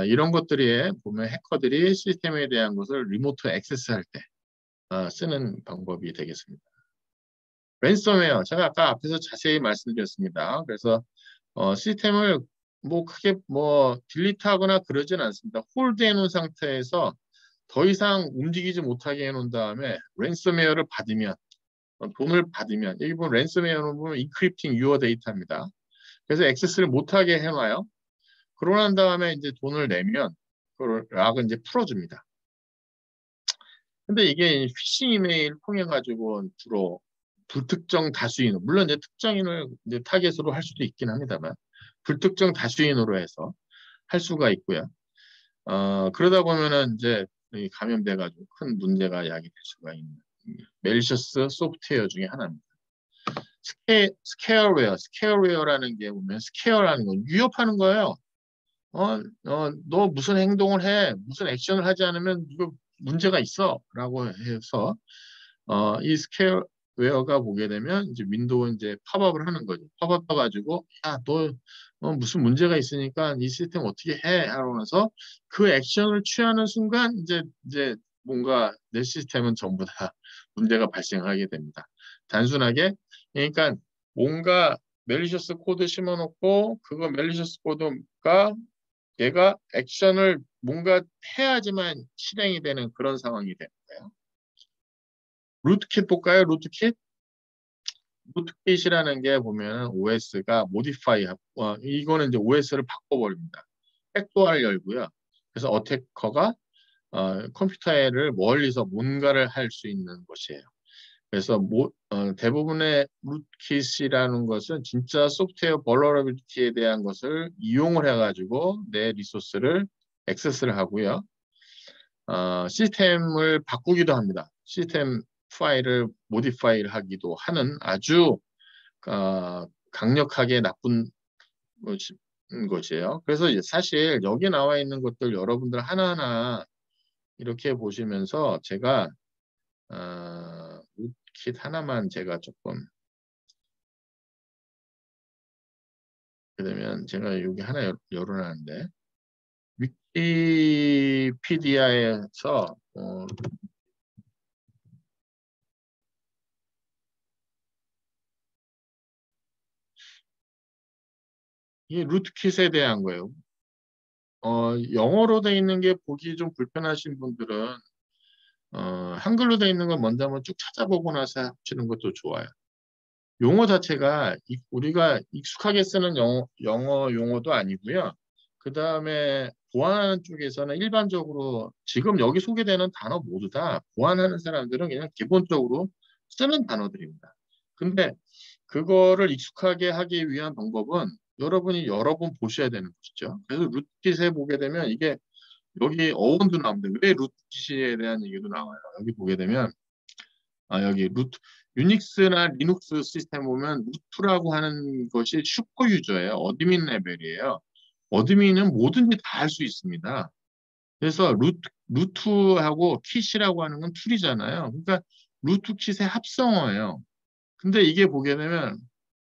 이런 것들이 보면 해커들이 시스템에 대한 것을 리모트 액세스할 때 쓰는 방법이 되겠습니다. 랜섬웨어 제가 아까 앞에서 자세히 말씀드렸습니다. 그래서 시스템을 뭐 크게 뭐 딜리트하거나 그러진 않습니다. 홀드해 놓은 상태에서 더 이상 움직이지 못하게 해놓은 다음에 랜섬웨어를 받으면 돈을 받으면 여기 보면 랜섬웨어는 보면 인크립팅 유어 데이터입니다. 그래서 액세스를 못하게 해놔요. 그러고 난 다음에 이제 돈을 내면 그걸 락을 이제 풀어줍니다. 근데 이게 피싱 이메일 통해 가지고 주로 불특정 다수인 물론 이제 특정인을 이제 타겟으로 할 수도 있긴 합니다만 불특정 다수인으로 해서 할 수가 있고요. 그러다 보면은 이제 감염돼 가지고 큰 문제가 야기될 수가 있는 멜리셔스 소프트웨어 중에 하나입니다. 스케어웨어라는 게 보면 스케어라는 건 위협하는 거예요. 너 무슨 행동을 해, 무슨 액션을 하지 않으면 이거 문제가 있어라고 해서 이 스퀘어웨어가 보게 되면 이제 윈도우 이제 팝업을 하는 거죠. 팝업 떠가지고 야, 너 무슨 문제가 있으니까 이 시스템 어떻게 해? 하고 나서 그 액션을 취하는 순간 이제 뭔가 내 시스템은 전부 다 문제가 발생하게 됩니다. 단순하게 그러니까 뭔가 멜리셔스 코드 심어놓고 그거 멜리셔스 코드가 얘가 액션을 뭔가 해야지만 실행이 되는 그런 상황이 되는 거예요. 루트킷 볼까요? 루트킷? 루트킷이라는 게 보면 OS가 모디파이, 이거는 이제 OS를 바꿔버립니다. 백도어를 열고요. 그래서 어태커가 컴퓨터를 멀리서 뭔가를 할 수 있는 것이에요. 그래서 대부분의 루트킷이라는 것은 진짜 소프트웨어 벌러러빌리티에 대한 것을 이용을 해가지고 내 리소스를 액세스를 하고요. 시스템을 바꾸기도 합니다. 시스템 파일을 모디파이를 하기도 하는 아주 강력하게 나쁜 것이에요. 그래서 사실 여기 나와 있는 것들 여러분들 하나하나 이렇게 보시면서 제가 루트킷 하나만 제가 조금 그러면 제가 여기 하나 열어놨는데 위키피디아에서 이 루트킷에 대한 거예요. 영어로 돼 있는 게 보기 좀 불편하신 분들은 한글로 돼 있는 건 먼저 한번 쭉 찾아보고 나서 합치는 것도 좋아요. 용어 자체가 우리가 익숙하게 쓰는 영어 용어도 아니고요. 그 다음에 보안하는 쪽에서는 일반적으로 지금 여기 소개되는 단어 모두 다 보안하는 사람들은 그냥 기본적으로 쓰는 단어들입니다. 근데 그거를 익숙하게 하기 위한 방법은 여러분이 여러 번 보셔야 되는 것이죠. 그래서 루트킷에 보게 되면 이게 여기 어원도 나옵니다. 왜 루트킷에 대한 얘기도 나와요. 여기 보게 되면 여기 유닉스나 리눅스 시스템 보면 루트라고 하는 것이 슈퍼 유저예요. 어드민 레벨이에요. 어드민은 뭐든지 다 할 수 있습니다. 그래서 루트하고 킷이라고 하는 건 툴이잖아요. 그러니까 루트 킷의 합성어예요. 근데 이게 보게 되면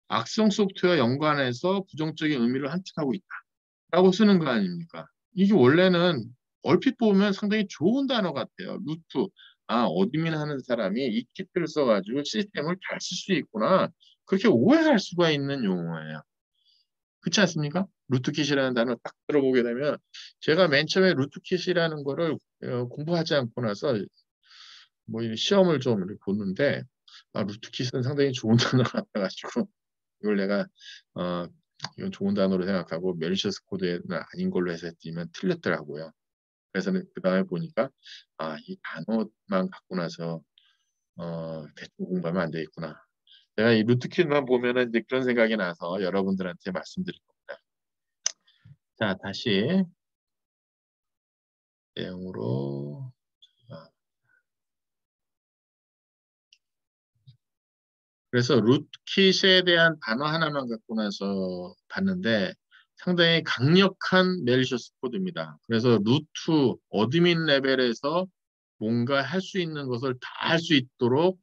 악성 소프트웨어 연관해서 부정적인 의미를 함축하고 있다라고 쓰는 거 아닙니까? 이게 원래는 얼핏 보면 상당히 좋은 단어 같아요. 루트. 어드민 하는 사람이 이 키트를 써가지고 시스템을 잘 쓸 수 있구나. 그렇게 오해할 수가 있는 용어예요. 그렇지 않습니까? 루트킷이라는 단어 딱 들어보게 되면 제가 맨 처음에 루트킷이라는 거를 공부하지 않고 나서 뭐 시험을 좀 이렇게 보는데 루트킷은 상당히 좋은 단어 같아가지고 이걸 내가 어, 이건 좋은 단어로 생각하고 멜리셔스 코드는 아닌 걸로 해서 했지만 틀렸더라고요. 그래서는 그 다음에 보니까 이 단어만 갖고 나서 대충 공부하면 안 되겠구나. 내가 이 루트킷만 보면은 이제 그런 생각이 나서 여러분들한테 말씀드릴 겁니다. 자, 다시 내용으로. 그래서 루트킷에 대한 단어 하나만 갖고 나서 봤는데 상당히 강력한 멜리셔스 코드입니다. 그래서 루트 어드민 레벨에서 뭔가 할 수 있는 것을 다 할 수 있도록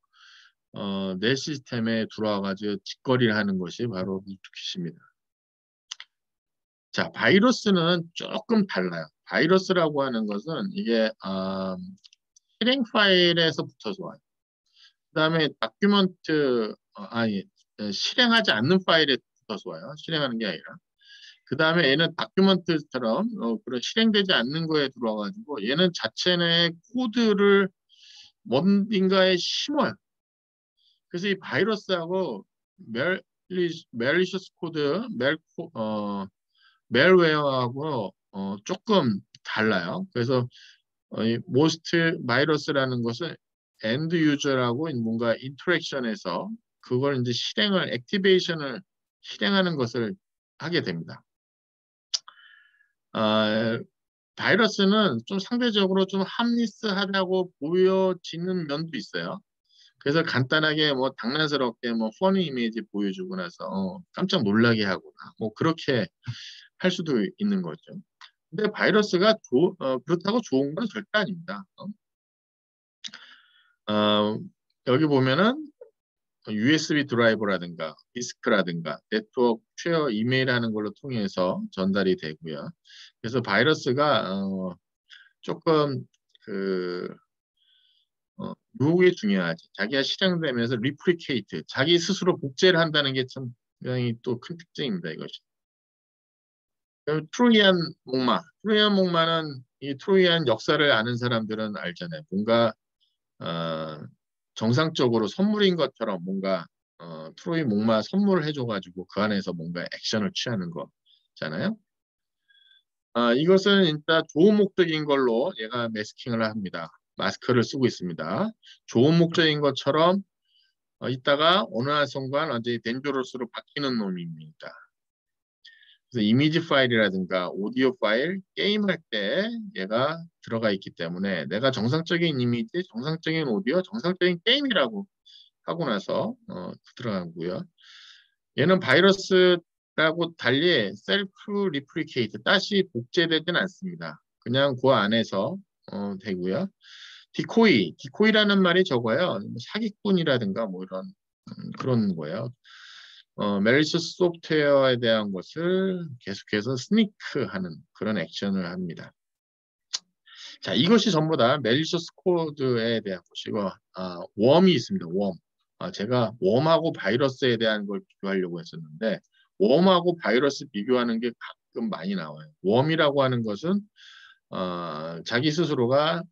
내 시스템에 들어와가지고 직거리를 하는 것이 바로 루트킷입니다. 자, 바이러스는 조금 달라요. 바이러스라고 하는 것은 이게 실행 파일에서 붙어서 와요. 그다음에 다큐먼트 실행하지 않는 파일에 붙어서 와요. 실행하는 게 아니라. 그다음에 얘는 다큐먼트처럼 그런 실행되지 않는 거에 들어와가지고 얘는 자체 내 코드를 뭔가에 심어요. 그래서 이 바이러스하고 멜리셔스 코드, 멜웨어하고 조금 달라요. 그래서 이 모스트 바이러스라는 것은 엔드 유저라고 뭔가 인터랙션에서 그걸 이제 액티베이션을 실행하는 것을 하게 됩니다. 바이러스는 좀 상대적으로 좀 함리스하다고 보여지는 면도 있어요. 그래서 간단하게 뭐 장난스럽게 뭐 퍼니 이미지 보여주고 나서 깜짝 놀라게 하거나 뭐 그렇게 할 수도 있는 거죠. 근데 바이러스가 그렇다고 좋은 건 절대 아닙니다. 여기 보면은 USB 드라이버라든가 디스크라든가 네트워크 쉐어 이메일 하는 걸로 통해서 전달이 되고요. 그래서 바이러스가 조금 그 유혹이 중요하지. 자기가 실행되면서 리플리케이트, 자기 스스로 복제를 한다는 게 참 굉장히 또 큰 특징입니다. 이것이. 트로이안 목마. 트로이안 목마는 이 트로이안 역사를 아는 사람들은 알잖아요. 뭔가 어, 정상적으로 선물인 것처럼 뭔가 트로이 목마 선물을 해줘가지고 그 안에서 뭔가 액션을 취하는 거잖아요. 이것은 일단 좋은 목적인 걸로 얘가 매스킹을 합니다. 마스크를 쓰고 있습니다. 좋은 목적인 것처럼 있다가 어느 한 순간 완전히 덴저러스로 바뀌는 놈입니다. 그래서 이미지 파일이라든가 오디오 파일, 게임할 때 얘가 들어가 있기 때문에 내가 정상적인 이미지, 정상적인 오디오, 정상적인 게임이라고 하고 나서 들어가고요. 얘는 바이러스라고 달리 셀프 리플리케이트, 다시 복제되진 않습니다. 그냥 그 안에서 되고요. 디코이라는 말이 적어요. 사기꾼이라든가 뭐 이런 그런 거예요. 멜리셔스 소프트웨어에 대한 것을 계속해서 스니크하는 그런 액션을 합니다. 자, 이것이 전부 다 멜리셔스 코드에 대한 것이고, 웜이 있습니다. 웜. 제가 웜하고 바이러스에 대한 걸 비교하려고 했었는데, 웜하고 바이러스 비교하는 게 가끔 많이 나와요. 웜이라고 하는 것은 자기 스스로가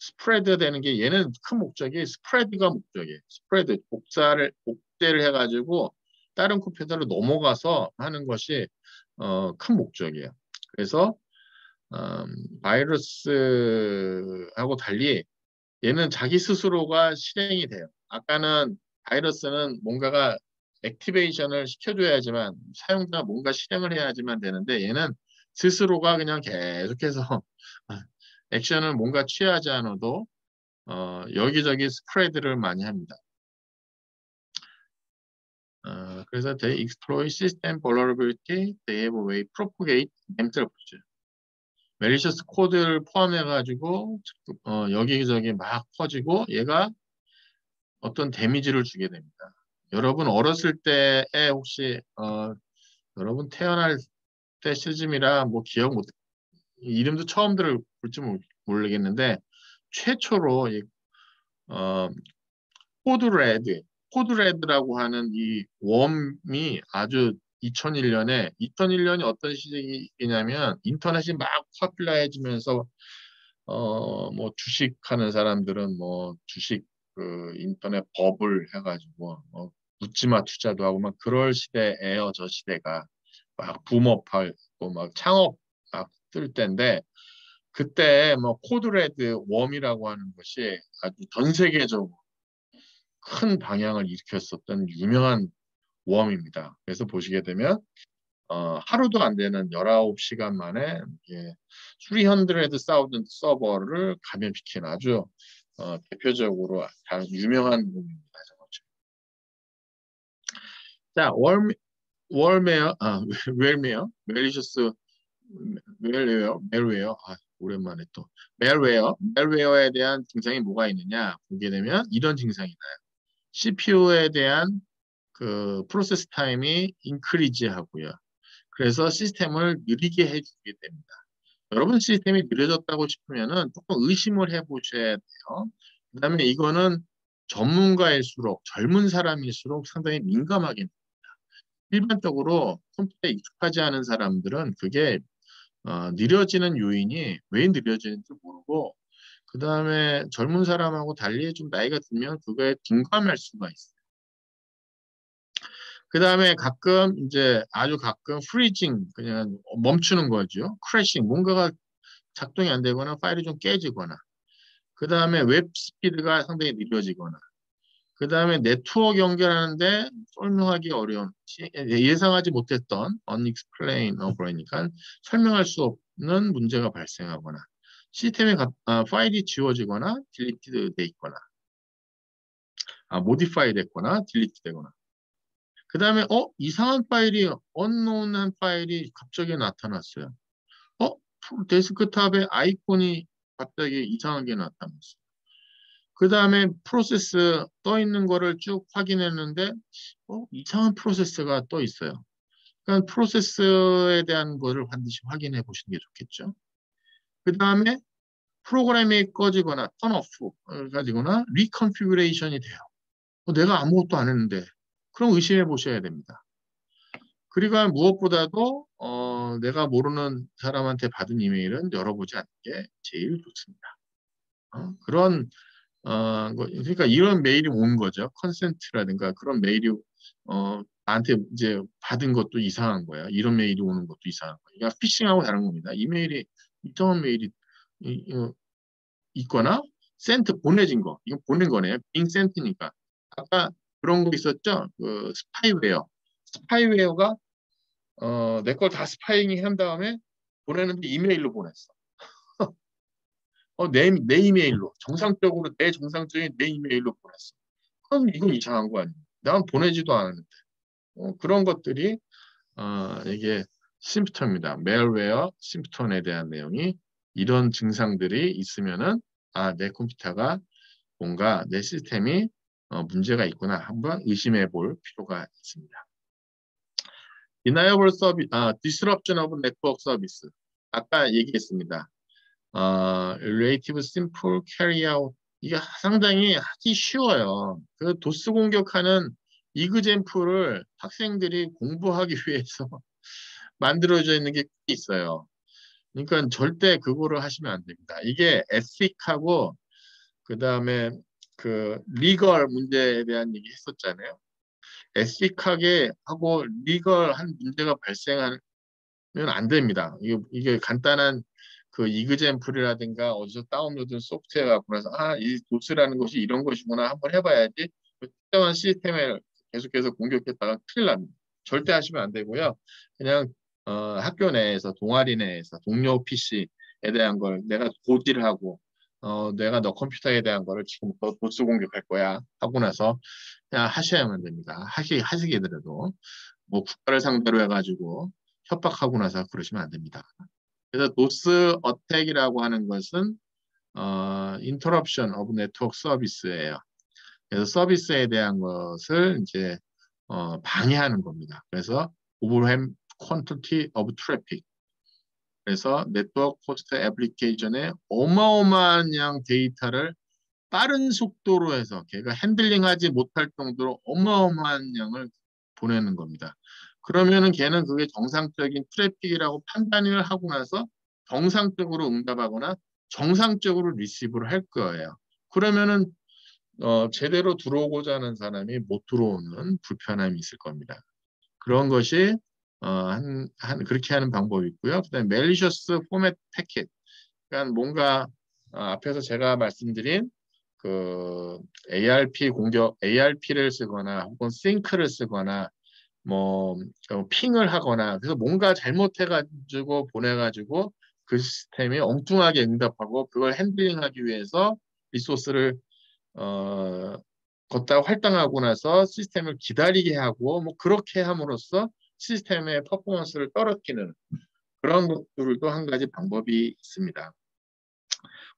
스프레드 되는 게 얘는 큰 목적이 스프레드가 목적이에요. 스프레드 복제를 해가지고 다른 컴퓨터로 넘어가서 하는 것이 큰 목적이에요. 그래서 바이러스하고 달리 얘는 자기 스스로가 실행이 돼요. 아까는 바이러스는 뭔가가 액티베이션을 시켜줘야지만 사용자가 뭔가 실행을 해야지만 되는데 얘는 스스로가 그냥 계속해서 액션을 뭔가 취하지 않아도 여기저기 스프레드를 많이 합니다. 그래서 they exploit system vulnerability, they have a way propagate themselves. 멜리셔스 코드를 포함해가지고 여기저기 막 퍼지고 얘가 어떤 데미지를 주게 됩니다. 여러분 어렸을 때에 혹시 여러분 태어날 때 시즘이라 뭐 기억 못 이름도 처음 들을지 모르겠는데 최초로 어, 코드레드라고 하는 이 웜이 아주 2001년이 어떤 시기냐면 인터넷이 막 파퓰러해지면서 뭐 주식하는 사람들은 뭐 주식 그 인터넷 버블 해가지고 묻지마 투자도 하고 막 그럴 시대예요. 저 시대가 막 붐업하고 막 창업 막 뜰 때인데 그때 뭐 코드레드 웜이라고 하는 것이 아주 전 세계적으로 큰 방향을 일으켰었던 유명한 웜입니다. 그래서 보시게 되면 하루도 안 되는 19시간 만에 300,000 서버를 감염시킨 아주 대표적으로 잘 유명한 웜입니다. 자, 월메어, 웰메어, 멜리셔스 멜웨어, 오랜만에 또 멜웨어에 대한 증상이 뭐가 있느냐 보게 되면 이런 증상이 나요. CPU에 대한 그 프로세스 타임이 인크리즈 하고요. 그래서 시스템을 느리게 해주게 됩니다. 여러분 시스템이 느려졌다고 싶으면은 조금 의심을 해보셔야 돼요. 그다음에 이거는 전문가일수록 젊은 사람일수록 상당히 민감하게 됩니다. 일반적으로 컴퓨터에 익숙하지 않은 사람들은 그게 느려지는 요인이 왜 느려지는지 모르고 그 다음에 젊은 사람하고 달리 좀 나이가 들면 그거에 둔감할 수가 있어요. 그 다음에 가끔 이제 아주 가끔 프리징 그냥 멈추는 거죠. 크래싱 뭔가가 작동이 안 되거나 파일이 좀 깨지거나 그 다음에 웹 스피드가 상당히 느려지거나 그 다음에 네트워크 연결하는데 설명하기 어려운 예상하지 못했던 unexplained 그러니까 설명할 수 없는 문제가 발생하거나 시스템에 파일이 지워지거나 딜리트 돼 있거나 모디파이 됐거나 딜리트 되거나 그 다음에 이상한 파일이 unknown한 파일이 갑자기 나타났어요. 어 데스크탑에 아이콘이 갑자기 이상한 게 나타났어요. 그 다음에 프로세스 떠 있는 거를 쭉 확인했는데 이상한 프로세스가 떠 있어요. 그러니까 프로세스에 대한 거를 반드시 확인해 보시는 게 좋겠죠. 그 다음에 프로그램이 꺼지거나 턴오프 가지거나 리컨피규레이션이 돼요. 내가 아무것도 안 했는데 그럼 의심해 보셔야 됩니다. 그리고 무엇보다도 내가 모르는 사람한테 받은 이메일은 열어보지 않는 게 제일 좋습니다. 그런 그러니까 이런 메일이 온 거죠. 컨센트라든가 그런 메일이 나한테 이제 받은 것도 이상한 거야. 이런 메일이 오는 것도 이상한 거야. 그러니까 피싱하고 다른 겁니다. 이메일이 이상한 메일이 있거나 센트 보내진 거 이거 보낸 거네요. 빙 센트니까 아까 그런 거 있었죠. 그 스파이웨어가 내 걸 다 스파이잉 한 다음에 보내는데 이메일로 보냈어. 내 이메일로 정상적으로 내 정상적인 내 이메일로 보냈어. 그럼 이건 이상한 거 아니야? 난 보내지도 않았는데 그런 것들이 이게 심프톤입니다. 멜웨어 심프톤에 대한 내용이 이런 증상들이 있으면은 내 컴퓨터가 뭔가 내 시스템이 문제가 있구나 한번 의심해 볼 필요가 있습니다. Deniable service, disruption of network service. 아까 얘기했습니다. relative simple carry out. 이게 상당히 하기 쉬워요. 그 도스 공격하는 이그젠플을 학생들이 공부하기 위해서 만들어져 있는 게 있어요. 그러니까 절대 그거를 하시면 안 됩니다. 이게 에틱하고 그 다음에 그 리걸 문제에 대한 얘기 했었잖아요. 에틱하게 하고 리걸한 문제가 발생하면 안 됩니다. 이게 간단한 그 이그젠플이라든가 어디서 다운로드 소프트웨어 갖고 나서 이 도스라는 것이 이런 것이구나 한번 해봐야지 그 특정한 시스템에 계속해서 공격했다가 큰일 납니다. 절대 하시면 안 되고요. 그냥 학교 내에서 동아리 내에서 동료 PC에 대한 걸 내가 고지를 하고 내가 너 컴퓨터에 대한 거를 지금부터 도스 공격할 거야 하고 나서 그냥 하셔야만 됩니다. 하시게더라도 뭐 국가를 상대로 해가지고 협박하고 나서 그러시면 안 됩니다. 그래서 도스 어택이라고 하는 것은 interruption of network service예요. 그래서 서비스에 대한 것을 이제 방해하는 겁니다. 그래서 overwhelm quantity of traffic. 그래서 네트워크 호스트 애플리케이션에 어마어마한 양 데이터를 빠른 속도로 해서 걔가 핸들링하지 못할 정도로 어마어마한 양을 보내는 겁니다. 그러면은 걔는 그게 정상적인 트래픽이라고 판단을 하고 나서 정상적으로 응답하거나 정상적으로 리시브를 할 거예요. 그러면은 제대로 들어오고자 하는 사람이 못 들어오는 불편함이 있을 겁니다. 그런 것이 그렇게 하는 방법이 있고요. 그다음에 malicious format packet. 그러니까 뭔가 앞에서 제가 말씀드린 그 ARP를 쓰거나 혹은 싱크를 쓰거나 뭐 핑을 하거나 그래서 뭔가 잘못해가지고 보내가지고 그 시스템이 엉뚱하게 응답하고 그걸 핸들링하기 위해서 리소스를 어, 걷다 할당하고 나서 시스템을 기다리게 하고 뭐 그렇게 함으로써 시스템의 퍼포먼스를 떨어뜨리는 그런 것들도 한 가지 방법이 있습니다.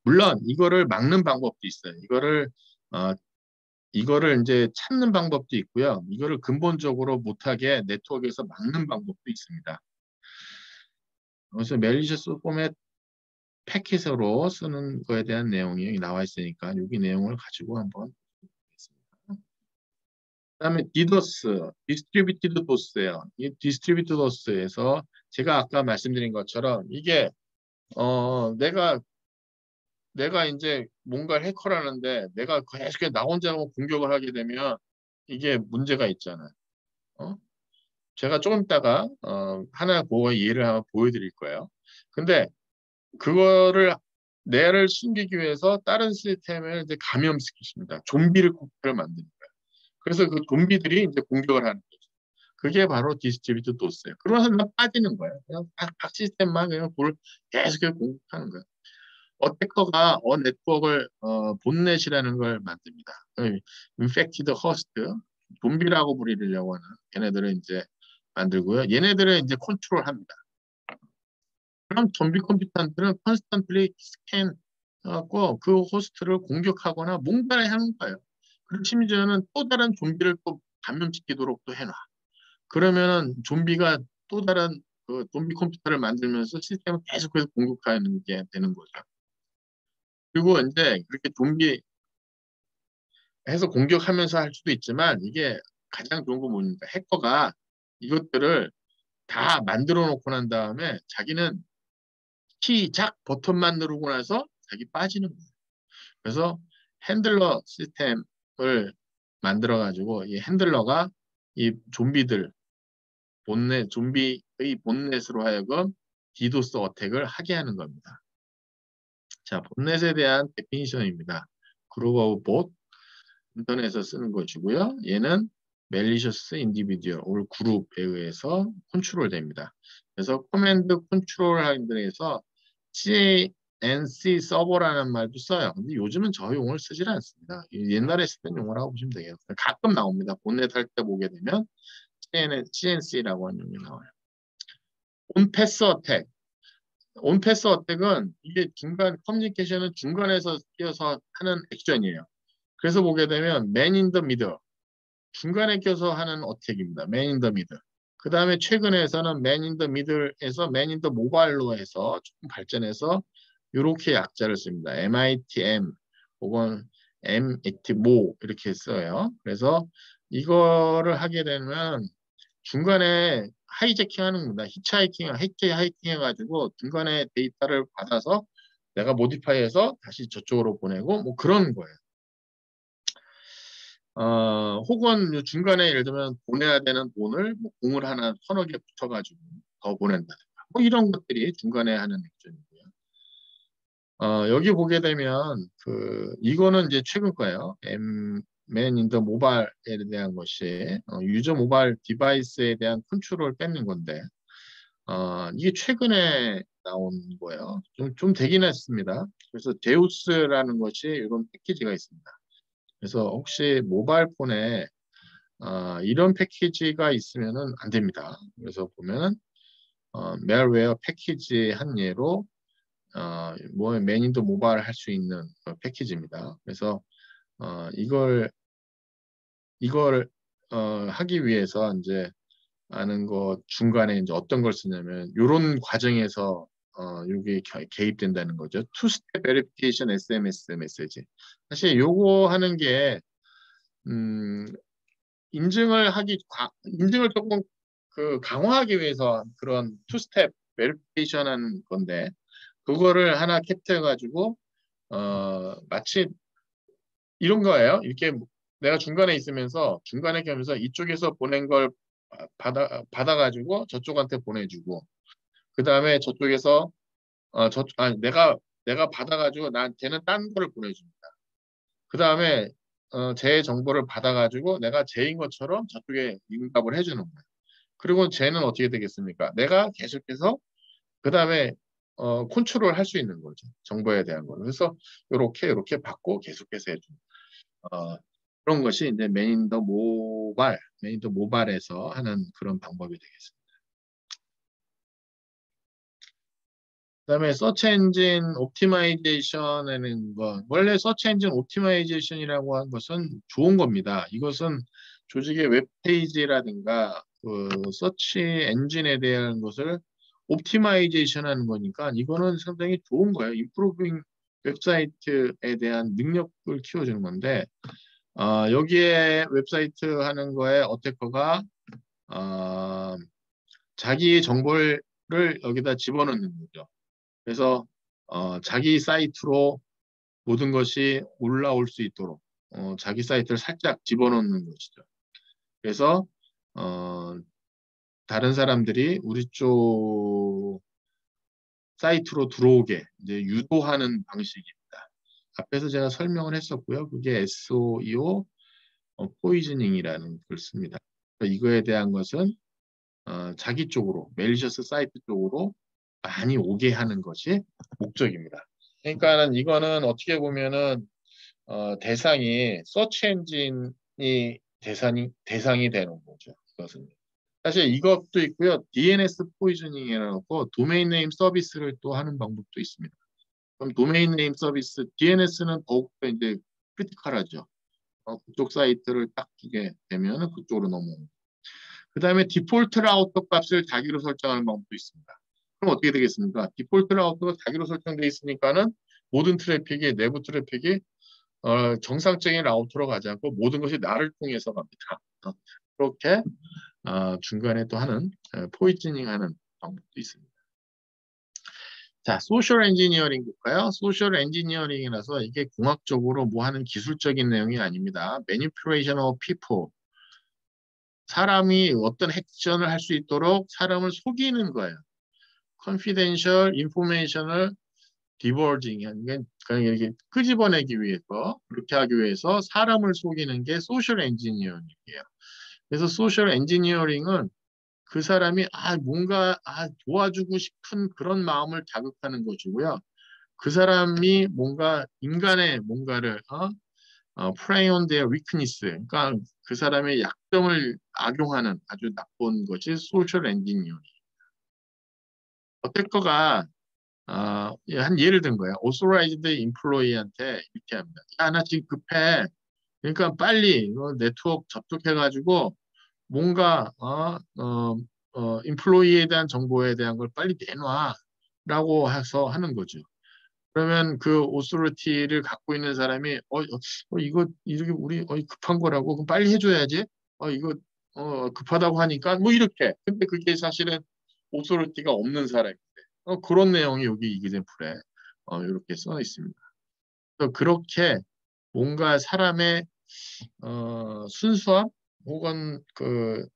물론 이거를 막는 방법도 있어요. 어, 이거를 이제 찾는 방법도 있고요. 이거를 근본적으로 못하게 네트워크에서 막는 방법도 있습니다. 그래서 멜리셔스 포맷 패킷으로 쓰는 거에 대한 내용이 나와 있으니까 여기 내용을 가지고 한번 보겠습니다. 그다음에 디도스, 디스트리뷰티드 도스예요. 이 디스트리뷰티드 도스에서 제가 아까 말씀드린 것처럼 이게 내가 이제 뭔가를 해커라는데 내가 계속 나 혼자 공격을 하게 되면 이게 문제가 있잖아요. 어? 제가 조금 있다가 하나 그거 예를 한번 보여드릴 거예요. 근데 그거를 뇌를 숨기기 위해서 다른 시스템을 이제 감염시키십니다. 좀비를 만드는 거예요. 그래서 그 좀비들이 이제 공격을 하는 거죠. 그게 바로 디스트리뷰트 도스예요. 그러면서 그냥 빠지는 거예요. 그냥 각 시스템만 그냥 그걸 계속 공격하는 거예요. 어태커가 네트워크를 본넷이라는 걸 만듭니다. 인펙티드 허스트, 좀비라고 부리려고 하는 걔네들은 이제 만들고요. 얘네들은 이제 컨트롤합니다. 그럼 좀비 컴퓨터들은 컨스턴트리 스캔하고 그 호스트를 공격하거나 뭔가를 하는 거예요. 그리고 심지어는 또 다른 좀비를 또 감염시키도록 또 해놔. 그러면은 좀비가 또 다른 그 좀비 컴퓨터를 만들면서 시스템을 계속해서 공격하는 게 되는 거죠. 그리고 이제 그렇게 좀비 해서 공격하면서 할 수도 있지만 이게 가장 좋은 건 뭡니까? 해커가 이것들을 다 만들어 놓고 난 다음에 자기는 키 작 버튼만 누르고 나서 자기 빠지는 거예요. 그래서 핸들러 시스템을 만들어 가지고 이 핸들러가 이 좀비들 좀비의 본넷으로 하여금 디도스 어택을 하게 하는 겁니다. 자, 본넷에 대한 데피니션입니다. 그룹 오브 봇 인터넷에서 쓰는 것이고요. 얘는 malicious individual, 올 그룹에 의해서 컨트롤 됩니다. 그래서 커맨드 컨트롤 하는데에서 CNC 서버라는 말도 써요. 근데 요즘은 저 용어를 쓰질 않습니다. 옛날에 쓰던 용어라고 보시면 되겠어요. 가끔 나옵니다. 본넷 할 때 보게 되면 CNC라고 하는 용어가 나와요. 온패스 어택. 온패스 어택은 이게 중간 커뮤니케이션은 중간에서 끼어서 하는 액션이에요. 그래서 보게 되면 man in the middle, 중간에 껴서 하는 어택입니다. man in the middle. 그 다음에 최근에서는 man in the middle에서 man in the mobile로 해서 조금 발전해서 이렇게 약자를 씁니다. MITM 혹은 MITMO 이렇게 써요. 그래서 이거를 하게 되면 중간에 하이제킹 하는 겁니다. 히치하이킹 해가지고 중간에 데이터를 받아서 내가 모디파이해서 다시 저쪽으로 보내고 뭐 그런 거예요. 혹은 중간에 예를 들면 보내야 되는 돈을 뭐 공을 하나 서너 개 붙여가지고 더 보낸다든가 뭐 이런 것들이 중간에 하는 액션이고요. 여기 보게 되면 이거는 이제 최근 거예요. 맨 인더 모바일에 대한 것이 유저 모바일 디바이스에 대한 컨트롤을 뺏는 건데 이게 최근에 나온 거예요. 좀 되긴 했습니다. 그래서 데우스라는 것이 이런 패키지가 있습니다. 그래서 혹시 모바일 폰에 이런 패키지가 있으면은 안 됩니다. 그래서 보면은 멜웨어 패키지 한 예로 뭐 매니도 모바일 할 수 있는 패키지입니다. 그래서 이걸 하기 위해서 이제 아는 거 중간에 이제 어떤 걸 쓰냐면 이런 과정에서 이게 개입된다는 거죠. 투스텝 베리피케이션 SMS 메시지. 사실 요거 하는 게 인증을 조금 강화하기 위해서 그런 투스텝 베리피케이션 하는 건데 그거를 하나 캡처해 가지고 마치 이런 거예요. 이렇게 내가 중간에 있으면서 중간에 겸해서 이쪽에서 보낸 걸 받아가지고 저쪽한테 보내주고 그 다음에 저쪽에서 내가 받아가지고 쟤는 딴 거를 보내줍니다. 그 다음에 제 정보를 받아가지고 내가 쟤인 것처럼 저쪽에 응답을 해주는 거예요. 그리고 쟤는 어떻게 되겠습니까? 내가 계속해서 그 다음에 컨트롤 할 수 있는 거죠. 정보에 대한 거는. 그래서 이렇게 받고 계속해서 해주는 그런 것이 이제 메인 더 모바일에서 하는 그런 방법이 되겠습니다. 그다음에 서치 엔진 옵티마이제이션이라는 거 원래 서치 엔진 옵티마이제이션이라고 하는 것은 좋은 겁니다. 이것은 조직의 웹페이지라든가 서치 엔진에 대한 것을 옵티마이제이션 하는 거니까 이거는 상당히 좋은 거예요. 임프로빙 웹사이트에 대한 능력을 키워주는 건데 여기에 웹사이트 하는 거에 어태커가 자기 정보를 여기다 집어넣는 거죠. 그래서 자기 사이트로 모든 것이 올라올 수 있도록 자기 사이트를 살짝 집어넣는 것이죠. 그래서 다른 사람들이 우리 쪽 사이트로 들어오게 이제 유도하는 방식입니다. 앞에서 제가 설명을 했었고요. 그게 SEO 포이즈닝이라는 걸 씁니다. 이거에 대한 것은 자기 쪽으로 멜리셔스 사이트 쪽으로 많이 오게 하는 것이 목적입니다. 그러니까는 이거는 어떻게 보면은 대상이 서치 엔진이 대상이 되는 거죠. 그것은 사실 이것도 있고요. DNS 포이즈닝이라고 도메인 네임 서비스를 또 하는 방법도 있습니다. 그럼 도메인 네임 서비스 DNS는 더욱더 이제 크리티컬하죠. 그쪽 사이트를 딱 주게 되면 그쪽으로 넘어오고. 그 다음에 디폴트 라우터 값을 자기로 설정하는 방법도 있습니다. 그럼 어떻게 되겠습니까? 디폴트 라우터가 자기로 설정되어 있으니까는 모든 트래픽이 내부 트래픽이 정상적인 라우터로 가지 않고 모든 것이 나를 통해서 갑니다. 그렇게 중간에 또 하는 포이즈닝 하는 방법도 있습니다. 자, 소셜 엔지니어링 볼까요? 소셜 엔지니어링이라서 이게 공학적으로 뭐 하는 기술적인 내용이 아닙니다. Manipulation of people. 사람이 어떤 액션을 할 수 있도록 사람을 속이는 거예요. Confidential information을 divulging, 그러니까 이렇게 끄집어내기 위해서, 그렇게 하기 위해서 사람을 속이는 게 소셜 엔지니어링이에요. 그래서 소셜 엔지니어링은 그 사람이 뭔가 도와주고 싶은 그런 마음을 자극하는 것이고요. 그 사람이 뭔가 인간의 뭔가를 prey on their weakness, 그러니까 그 사람의 약점을 악용하는 아주 나쁜 것이 소셜 엔지니어링. 어택커가 한 예를 든 거예요. authorized employee한테 이렇게 합니다. 야, 나 지금 급해. 그러니까 빨리 네트워크 접촉해가지고 뭔가 인플로이에 대한 정보에 대한 걸 빨리 내놔라고 해서 하는 거죠. 그러면 그 오소리티를 갖고 있는 사람이 이거 이렇게 우리 급한 거라고 그럼 빨리 해줘야지. 이거 급하다고 하니까 뭐 이렇게. 근데 그게 사실은 오소리티가 없는 사람인데 그런 내용이 여기 이기젠플에 이렇게 써 있습니다. 그래서 그렇게 뭔가 사람의 순수함 혹은 그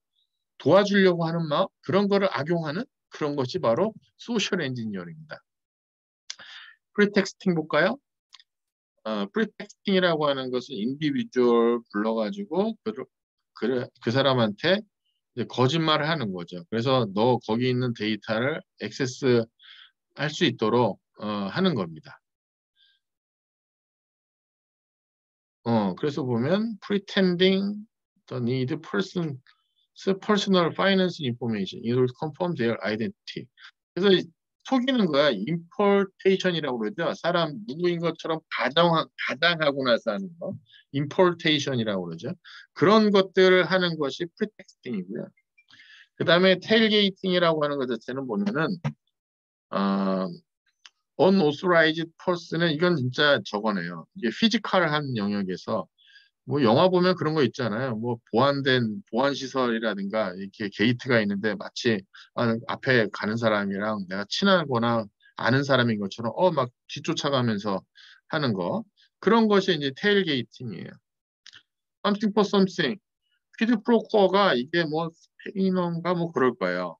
도와주려고 하는 마음 그런 거를 악용하는 그런 것이 바로 소셜 엔지니어링입니다. 프리텍스팅 볼까요? 프리텍스팅이라고 하는 것은 인디비주얼 불러가지고 그 사람한테 이제 거짓말을 하는 거죠. 그래서 너 거기 있는 데이터를 액세스 할 수 있도록 하는 겁니다. 그래서 보면 pretending the need personal finance information in order to confirm their identity. 그래서 속이는 거야. importation이라고 그러죠. 사람 누구인 것처럼 가장하고 나서 하는 거. importation이라고 그러죠. 그런 것들을 하는 것이 pretexting이고요. 그 다음에 tailgating이라고 하는 것 자체는 보면은 어, unauthorized person은 이건 진짜 저거네요. 이게 피지컬한 영역에서 뭐 영화 보면 그런 거 있잖아요. 뭐 보안된 보안 시설이라든가 이렇게 게이트가 있는데 마치 앞에 가는 사람이랑 내가 친하거나 아는 사람인 것처럼 막 뒤쫓아가면서 하는 거. 그런 것이 이제 테일게이팅이에요. something for something. 퀴드 프로커가 이게 뭐 스페인어인가 뭐 그럴 거예요.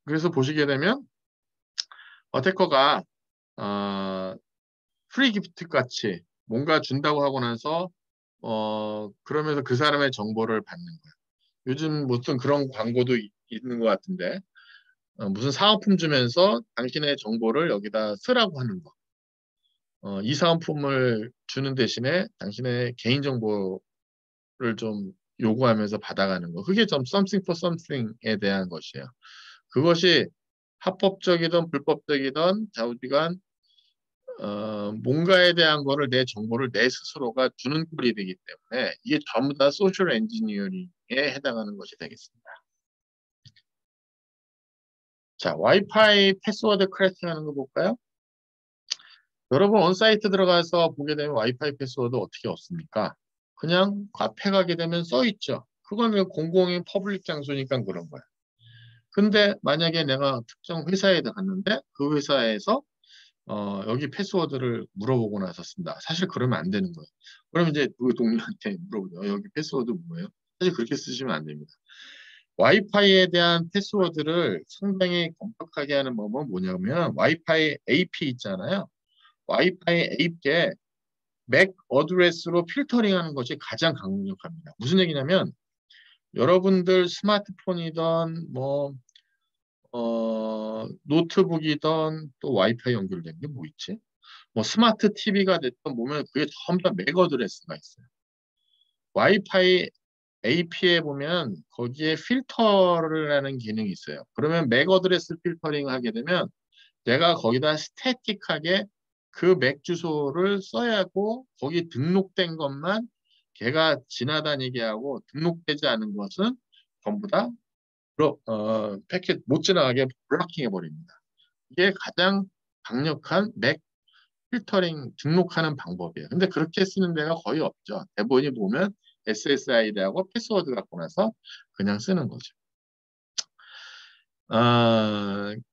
그래서 보시게 되면 어태커가 프리 기프트 같이 뭔가 준다고 하고 나서 그러면서 그 사람의 정보를 받는 거예요. 요즘 무슨 그런 광고도 있는 것 같은데 무슨 사은품 주면서 당신의 정보를 여기다 쓰라고 하는 거. 이 사은품을 주는 대신에 당신의 개인정보를 좀 요구하면서 받아가는 거. 그게 좀 something for something에 대한 것이에요. 그것이 합법적이든 불법적이든 좌우지간 뭔가에 대한 거를 내 정보를 내 스스로가 주는 꼴이 되기 때문에 이게 전부 다 소셜 엔지니어링에 해당하는 것이 되겠습니다. 자, 와이파이 패스워드 크래킹하는 거 볼까요? 여러분 온사이트 들어가서 보게 되면 와이파이 패스워드 어떻게 얻습니까? 그냥 카페 가게 되면 써 있죠. 그거는 공공인 퍼블릭 장소니까 그런 거야. 근데 만약에 내가 특정 회사에 갔는데 그 회사에서 여기 패스워드를 물어보고 나서 쓴다. 사실 그러면 안 되는 거예요. 그럼 이제 그 동료한테 물어보죠. 여기 패스워드 뭐예요? 사실 그렇게 쓰시면 안 됩니다. 와이파이에 대한 패스워드를 상당히 엄격하게 하는 법은 뭐냐면 와이파이 AP 있잖아요. 와이파이 AP에 맥 어드레스로 필터링하는 것이 가장 강력합니다. 무슨 얘기냐면 여러분들 스마트폰이든 뭐 노트북이든 또 와이파이 연결된 게 뭐 있지? 뭐 스마트 TV가 됐든 보면 그게 전부 다 맥 어드레스가 있어요. 와이파이 AP에 보면 거기에 필터를 하는 기능이 있어요. 그러면 맥 어드레스 필터링 하게 되면 내가 거기다 스태틱하게 그 맥 주소를 써야 하고 거기 등록된 것만 걔가 지나다니게 하고 등록되지 않은 것은 전부 다 패킷 못 지나가게 블락킹해 버립니다. 이게 가장 강력한 맥 필터링 등록하는 방법이에요. 근데 그렇게 쓰는 데가 거의 없죠. 대부분이 보면 SSID하고 패스워드 갖고 나서 그냥 쓰는 거죠.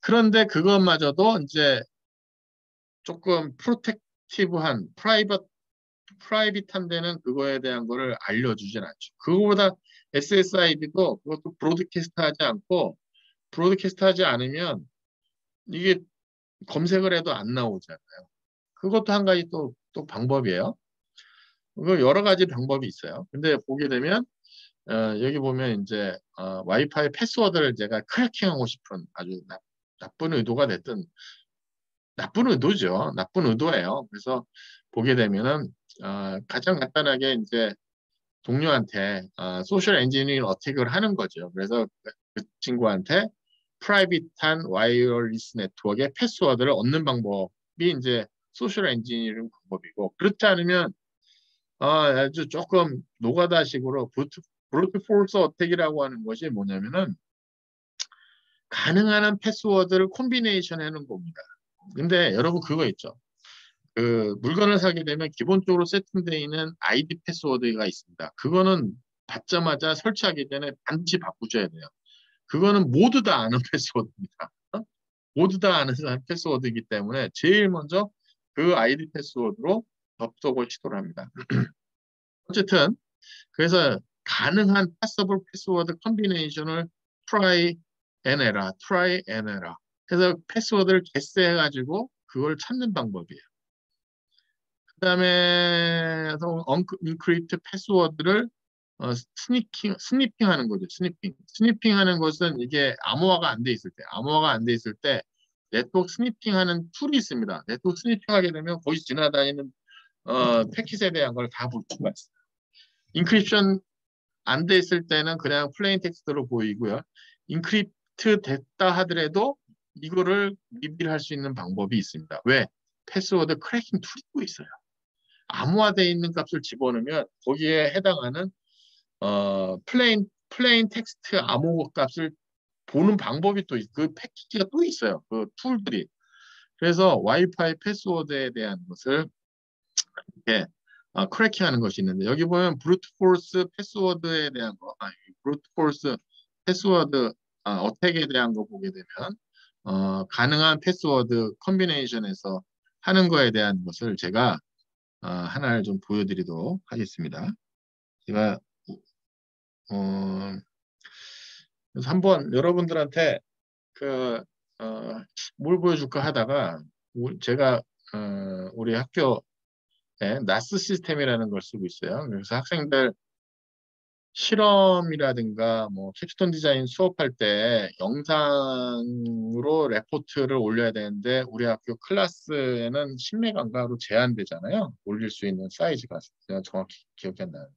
그런데 그것마저도 이제 조금 프로텍티브한 프라이빗한 데는 그거에 대한 거를 알려주진 않죠. 그거보다 SSID도 그것도 브로드캐스트 하지 않고 브로드캐스트 하지 않으면 이게 검색을 해도 안 나오잖아요. 그것도 한 가지 또 방법이에요. 그 여러 가지 방법이 있어요. 근데 보게 되면 여기 보면 이제 와이파이 패스워드를 제가 크래킹하고 싶은 아주 나쁜 의도가 됐든 나쁜 의도죠. 나쁜 의도예요. 그래서 보게 되면은 가장 간단하게 이제 동료한테 소셜 엔지니어링 어택을 하는 거죠. 그래서 그 친구한테 프라이빗한 와이어리스 네트워크의 패스워드를 얻는 방법이 이제 소셜 엔지니어링 방법이고 그렇지 않으면 아주 조금 노가다식으로 브루트 포스 어택이라고 하는 것이 뭐냐면은 가능한 한 패스워드를 콤비네이션 해놓은 겁니다. 근데 여러분 그거 있죠. 그 물건을 사게 되면 기본적으로 세팅되어 있는 아이디 패스워드가 있습니다. 그거는 받자마자 설치하기 전에 반드시 바꾸셔야 돼요. 그거는 모두 다 아는 패스워드입니다. 모두 다 아는 패스워드이기 때문에 제일 먼저 그 아이디 패스워드로 접속을 시도를 합니다. 어쨌든 그래서 가능한 파서블 패스워드 컨비네이션을 try and error. 그래서 패스워드를 개스해가지고 그걸 찾는 방법이에요. 그다음에 언크립트 패스워드를 스니핑하는 거죠. 스니핑하는 것은 이게 암호화가 안 돼 있을 때, 네트워크 스니핑하는 툴이 있습니다. 네트워크 스니핑하게 되면 거기서 지나다니는 패킷에 대한 걸 다 볼 수가 있어요. 인크립션 안 돼 있을 때는 그냥 플레인 텍스트로 보이고요. 인크립트 됐다 하더라도 이거를 리빌할 수 있는 방법이 있습니다. 왜? 패스워드 크래킹 툴이 또 있어요. 암호화되어 있는 값을 집어넣으면 거기에 해당하는 플레인 텍스트 암호 값을 보는 방법이 또 그 패키지가 또 있어요. 그 툴들이. 그래서 와이파이 패스워드에 대한 것을 이렇게 크래킹하는 것이 있는데 여기 보면 브루트 포스 패스워드에 대한 거, 브루트 포스 패스워드 어택에 대한 거 보게 되면 가능한 패스워드 컨비네이션에서 하는 거에 대한 것을 제가 하나를 좀 보여드리도록 하겠습니다. 제가 어, 그래서 한번 여러분들한테 그 뭘 보여줄까 하다가 제가 우리 학교에 나스 시스템이라는 걸 쓰고 있어요. 그래서 학생들 실험이라든가 뭐 캡스톤 디자인 수업할 때 영상으로 레포트를 올려야 되는데 우리 학교 클래스에는 10메가인가로 제한되잖아요. 올릴 수 있는 사이즈가 제가 정확히 기억이 안 나요.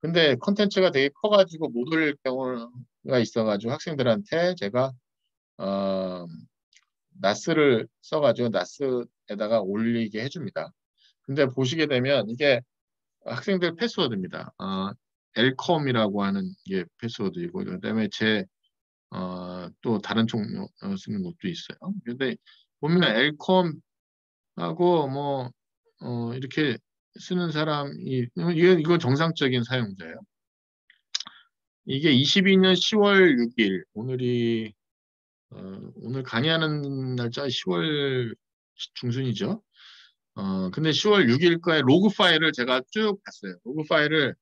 근데 컨텐츠가 되게 커가지고 못 올릴 경우가 있어가지고 학생들한테 제가 어, 나스를 써가지고 나스에다가 올리게 해줍니다. 근데 보시게 되면 이게 학생들 패스워드입니다. 엘컴이라고 하는 게 패스워드이고 그다음에 또 다른 종류 쓰는 것도 있어요. 근데 보면 엘컴하고 뭐 이렇게 쓰는 사람이 이건 정상적인 사용자예요. 이게 22년 10월 6일 오늘 강의하는 날짜 10월 중순이죠. 근데 10월 6일까지 로그 파일을 제가 쭉 봤어요. 로그 파일을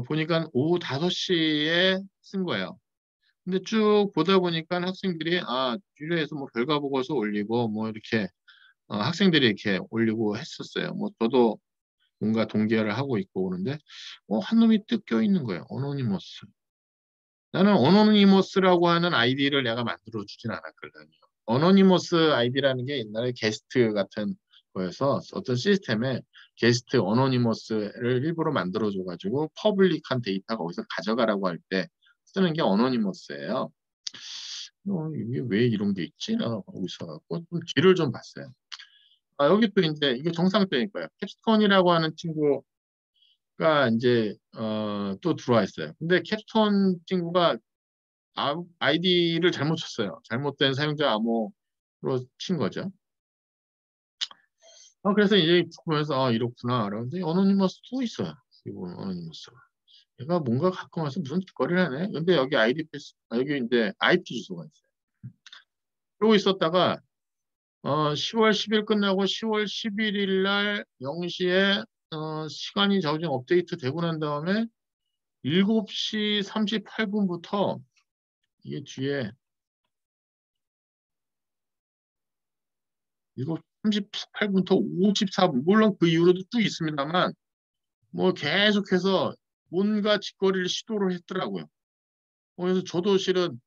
보니까 오후 5시에 쓴 거예요. 근데 쭉 보다 보니까 학생들이 뒤에서 뭐 결과 보고서 올리고 뭐 이렇게 학생들이 이렇게 올리고 했었어요. 뭐 저도 뭔가 동기화를 하고 있고 그런데 한 놈이 뜯겨 있는 거예요. 어노니머스. 나는 어노니머스라고 하는 아이디를 내가 만들어 주진 않았거든요. 어노니머스 아이디라는 게 옛날에 게스트 같은 거여서 어떤 시스템에 게스트 어노니머스를 일부러 만들어 줘가지고 퍼블릭한 데이터 거기서 가져가라고 할 때 쓰는 게 어노니머스예요. 이게 왜 이런 게 있지? 거기서 좀 뒤를 좀 봤어요. 여기 또 이제 이게 정상적인 거예요. 캡스톤이라고 하는 친구가 이제 또 들어와 있어요. 근데 캡스톤 친구가 아이디를 잘못 쳤어요. 잘못된 사용자 암호로 친 거죠. 그래서 이제 보면서 이렇구나. 그런데 어노니머스 또 있어요. 이거 어노니머스. 얘가 뭔가 가끔 와서 무슨 짓거리를 하네. 근데 여기 아이디 패스, 여기 이제 IP 주소가 있어요. 그러고 있었다가 10월 10일 끝나고 10월 11일 날 0시에 시간이 저장 업데이트 되고 난 다음에 7시 38분부터 이게 뒤에 7시 38분부터 54분 물론 그 이후로도 쭉 있습니다만 뭐 계속해서 뭔가 짓거리를 시도를 했더라고요. 그래서 저도 실은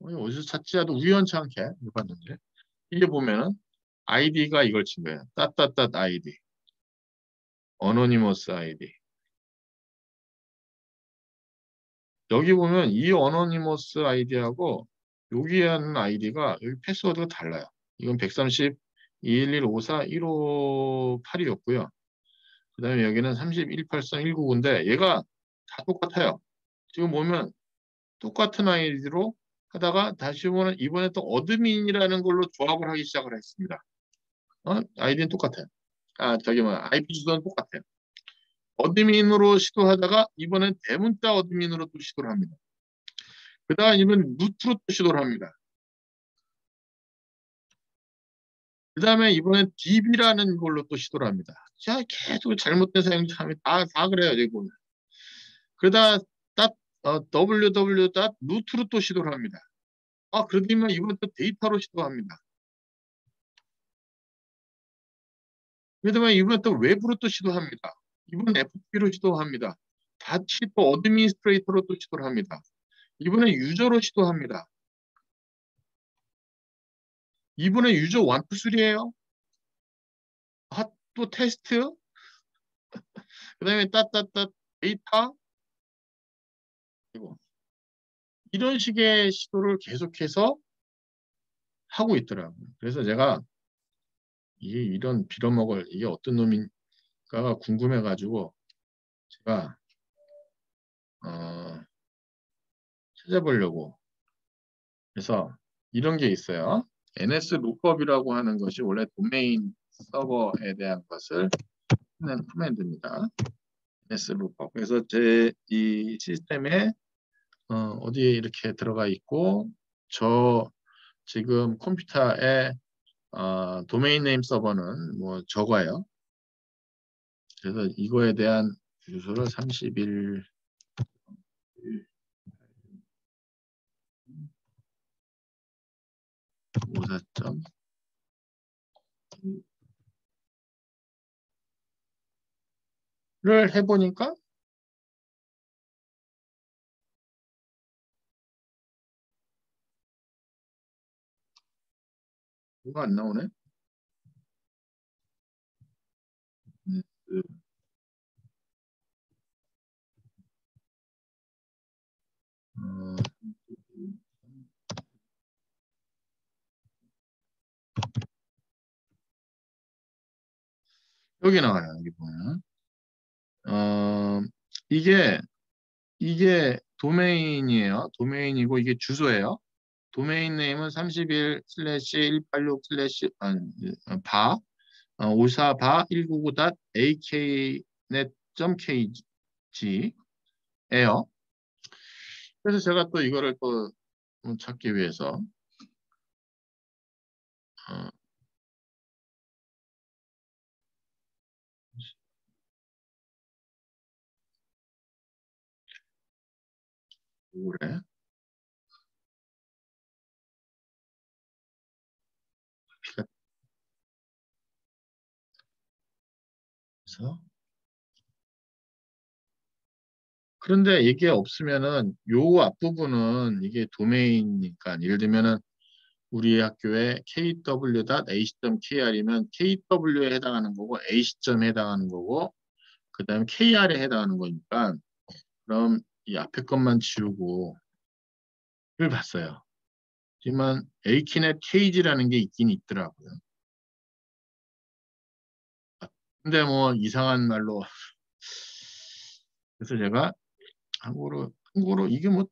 어디서 찾지 하도 우연치 않게 해봤는데 이게 보면은 아이디가 이걸 친 거예요. 따따따 아이디, 어노니머스 아이디. 여기 보면 이 어노니머스 아이디하고 여기 하는 아이디가 여기 패스워드가 달라요. 이건 130, 21154, 158이었고요. 그 다음에 여기는 318319인데 얘가 다 똑같아요. 지금 보면 똑같은 아이디로 하다가 다시 보면 이번에 또 어드민이라는 걸로 조합을 하기 시작을 했습니다. 아이디는 똑같아요. 저기 뭐 IP 주소는 똑같아요. 어드민으로 시도하다가 이번엔 대문자 어드민으로 또 시도를 합니다. 그 다음 이번 루트로 또 시도를 합니다. 그 다음에 이번엔 DB라는 걸로 또 시도를 합니다. 자, 계속 잘못된 사용자 하면 다 그래요, 여기 보면. 그러다 www. 루트로 또 시도를 합니다. 그러더니만 이번 또 데이터로 시도합니다. 그러더니만 이번 또 외부로 또 시도합니다. 이번 FTP로 시도합니다. 다시 또 어드미니스트레이터로 또 시도를 합니다. 이번에 유저로 시도합니다. 이번에 유저 1, 2, 3예요. 또 테스트. 그 다음에 따따따 데이터. 그리고 이런 식의 시도를 계속해서 하고 있더라고요. 그래서 제가 이런 빌어먹을 이게 어떤 놈인가가 궁금해가지고 제가 어, 찾아보려고 그래서 이런 게 있어요. NS 룩업이라고 하는 것이 원래 도메인 서버에 대한 것을 하는 커맨드입니다. NS 룩업. 그래서 제 이 시스템에 어디에 이렇게 들어가 있고 저 지금 컴퓨터에 도메인 네임 서버는 뭐 저거예요. 그래서 이거에 대한 주소를 31 54점 를 해보니까 뭐가 안 나오네. 그, 어, 여기 나와요. 여기 보면 어, 이게 이게 도메인이에요. 도메인이고 이게 주소예요. 도메인 네임은 31 슬래시 186 슬래시 바 54바 199.aknet.kg예요. 그래서 제가 또 이거를 또 찾기 위해서 어, 그래. 그래서 그런데 이게 없으면은 요 앞부분은 이게 도메인이니까 예를 들면은 우리 학교에 kw.ac.kr이면 kw에 해당하는 거고 ac.에 해당하는 거고 그다음에 kr에 해당하는 거니까 그럼 이 앞에 것만 지우고 를 봤어요. 하지만 A키넷 KG라는 게 있긴 있더라고요. 근데 뭐 이상한 말로 그래서 제가 한국어로 이게 뭐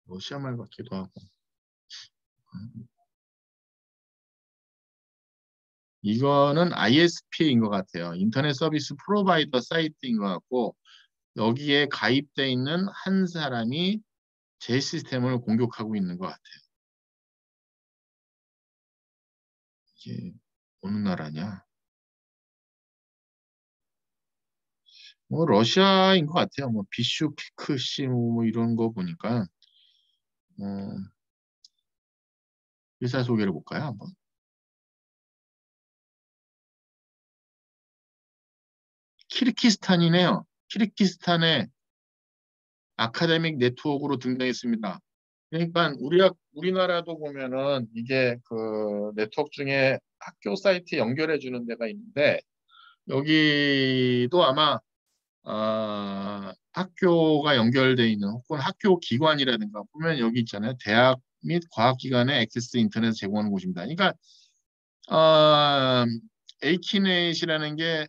러시아 말 같기도 하고 이거는 ISP인 것 같아요. 인터넷 서비스 프로바이더 사이트인 것 같고 여기에 가입돼 있는 한 사람이 제 시스템을 공격하고 있는 것 같아요. 이게 어느 나라냐? 뭐 러시아인 것 같아요. 뭐 비슈케크 씨뭐 이런 거 보니까 어, 회사 소개를 볼까요? 한번. 키르기스탄이네요. 키르기스탄의 아카데믹 네트워크로 등장했습니다. 그러니까 우리나라도 보면은 이게 그 네트워크 중에 학교 사이트 연결해 주는 데가 있는데 여기도 아마 학교가 연결돼 있는 혹은 학교 기관이라든가 보면 여기 있잖아요. 대학 및 과학기관에 액세스 인터넷 제공하는 곳입니다. 그러니까 어, A키넷이라는 게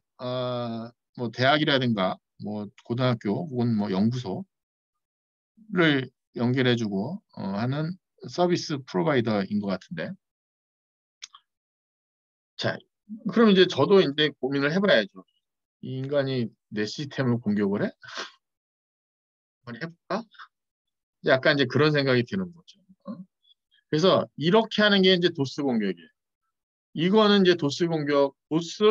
뭐 대학이라든가 뭐 고등학교 혹은 뭐 연구소를 연결해주고 하는 서비스 프로바이더인 것 같은데. 자, 그럼 이제 저도 이제 고민을 해봐야죠. 이 인간이 내 시스템을 공격을 해? 한번 해볼까? 약간 이제 그런 생각이 드는 거죠. 그래서 이렇게 하는 게 이제 도스 공격이에요. 이거는 이제 도스 공격, 도스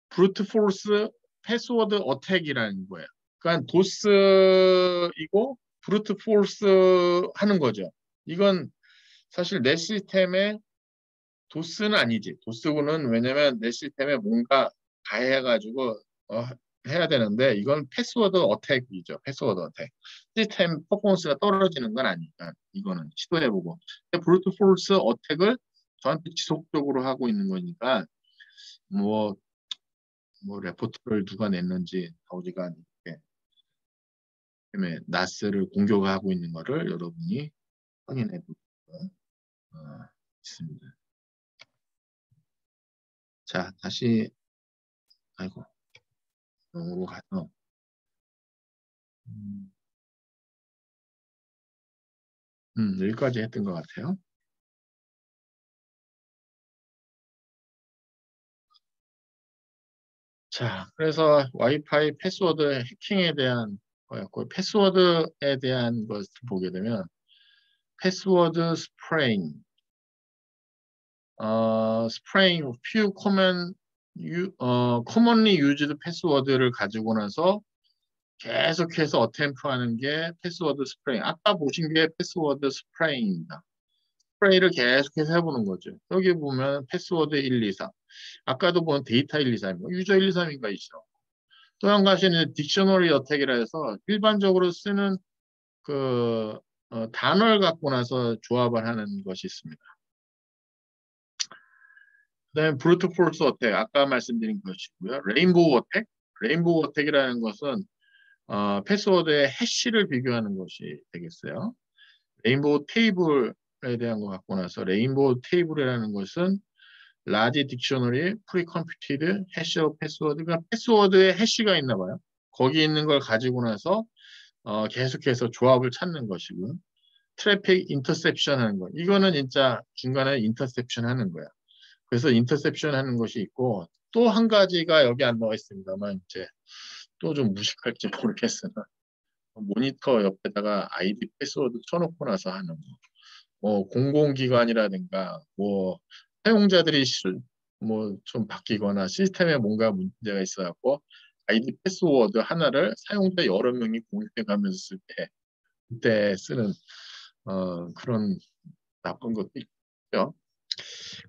브루트 포스 패스워드 어택이라는 거예요. 그러니까 도스이고 브루트 포스 하는 거죠. 이건 사실 내 시스템에 도스는 아니지. 도스는 왜냐면 내 시스템에 뭔가 가해가지고 해야 되는데 이건 패스워드 어택이죠. 패스워드 어택. 시스템 퍼포먼스가 떨어지는 건 아니니까 이거는 시도해보고. 브루트 포스 어택을 저한테 지속적으로 하고 있는 거니까 뭐, 뭐 레포트를 누가 냈는지 어디가 이렇게 때문에 나스를 공격하고 있는 거를 여러분이 확인해 보고 있습니다. 자, 다시 아이고 영어로 가서 음, 여기까지 했던 것 같아요. 자, 그래서 와이파이 패스워드 해킹에 대한 거였고, 패스워드에 대한 것을 보게 되면, 패스워드 스프레잉, 스프레잉, few common, commonly used 패스워드를 가지고 나서 계속해서 어템프하는 게 패스워드 스프레잉. 아까 보신 게 패스워드 스프레잉입니다. 스프레이를 계속해서 해보는 거죠. 여기 보면 패스워드 1, 2, 3. 아까도 본 데이터 1, 2, 3. 유저 1, 2, 3인가 있죠. 또 한 가지는 딕셔너리 어택이라 해서 일반적으로 쓰는 그 단어를 갖고 나서 조합을 하는 것이 있습니다. 그다음에 브루트 포스 어택, 아까 말씀드린 것이고요. 레인보우 어택, 레인보우 어택이라는 것은 패스워드의 해시를 비교하는 것이 되겠어요. 레인보우 테이블에 대한 거 갖고 나서 레인보우 테이블이라는 것은 라지 딕셔너리 프리컴퓨티드 해시 오브 패스워드가 패스워드에 해시가 있나 봐요. 거기 있는 걸 가지고 나서 계속해서 조합을 찾는 것이고 트래픽 인터셉션 하는 거. 이거는 진짜 중간에 인터셉션 하는 거야. 그래서 인터셉션 하는 것이 있고 또 한 가지가 여기 안 나와 있습니다만 이제 또 좀 무식할지 모르겠으나 모니터 옆에다가 아이디 패스워드 쳐놓고 나서 하는 거. 뭐 공공기관이라든가 뭐 사용자들이 뭐 좀 바뀌거나 시스템에 뭔가 문제가 있어갖고 아이디 패스워드 하나를 사용자 여러 명이 공유해가면서 쓸 때 그때 쓰는 그런 나쁜 것도 있죠.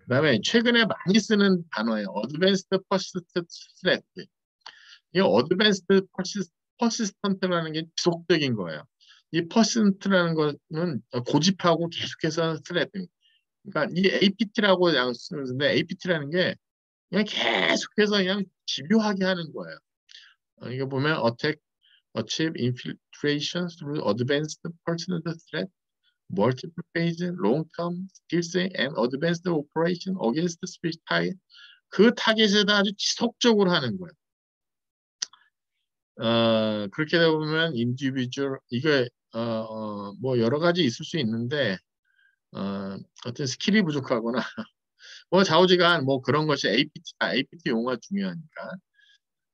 그다음에 최근에 많이 쓰는 단어예요. Advanced Persistent Threat. 이 Advanced Persistent라는 게 지속적인 거예요. 이 persistent라는 거는 고집하고 계속해서 threat. 그러니까 이 APT라고 쓰는데 APT라는 게 그냥 계속해서 그냥 집요하게 하는 거예요. 이게 보면 achieve infiltration through advanced persistent threat multiple phase, long-term, skills, and advanced operation against speech target. 그 타겟에다 아주 지속적으로 하는 거예요. 그렇게 되다 보면 individual, 이게, 뭐 여러 가지 있을 수 있는데, 어떤 스킬이 부족하거나, 뭐 좌우지간 뭐 그런 것이 APT 용어가 중요하니까.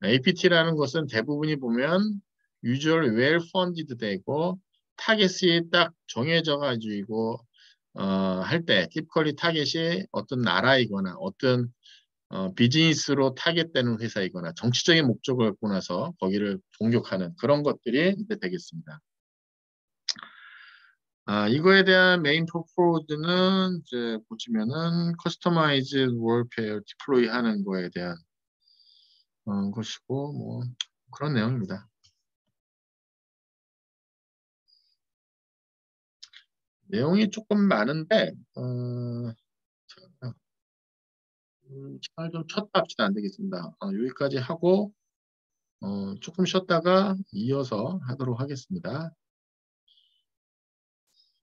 APT라는 것은 대부분이 보면 usually well funded 되고 타겟이 딱 정해져 가지고 할 때 팁컬리 타겟이 어떤 나라이거나 어떤 비즈니스로 타겟되는 회사이거나 정치적인 목적을 갖고 나서 거기를 공격하는 그런 것들이 이제 되겠습니다. 이거에 대한 메인 프로포즈는 이제 보시면은 커스터마이즈 월페어 디플로이 하는 거에 대한 것이고 뭐 그런 내용입니다. 내용이 조금 많은데 시간을 좀 쳤다 합시다. 안 되겠습니다. 여기까지 하고 조금 쉬었다가 이어서 하도록 하겠습니다.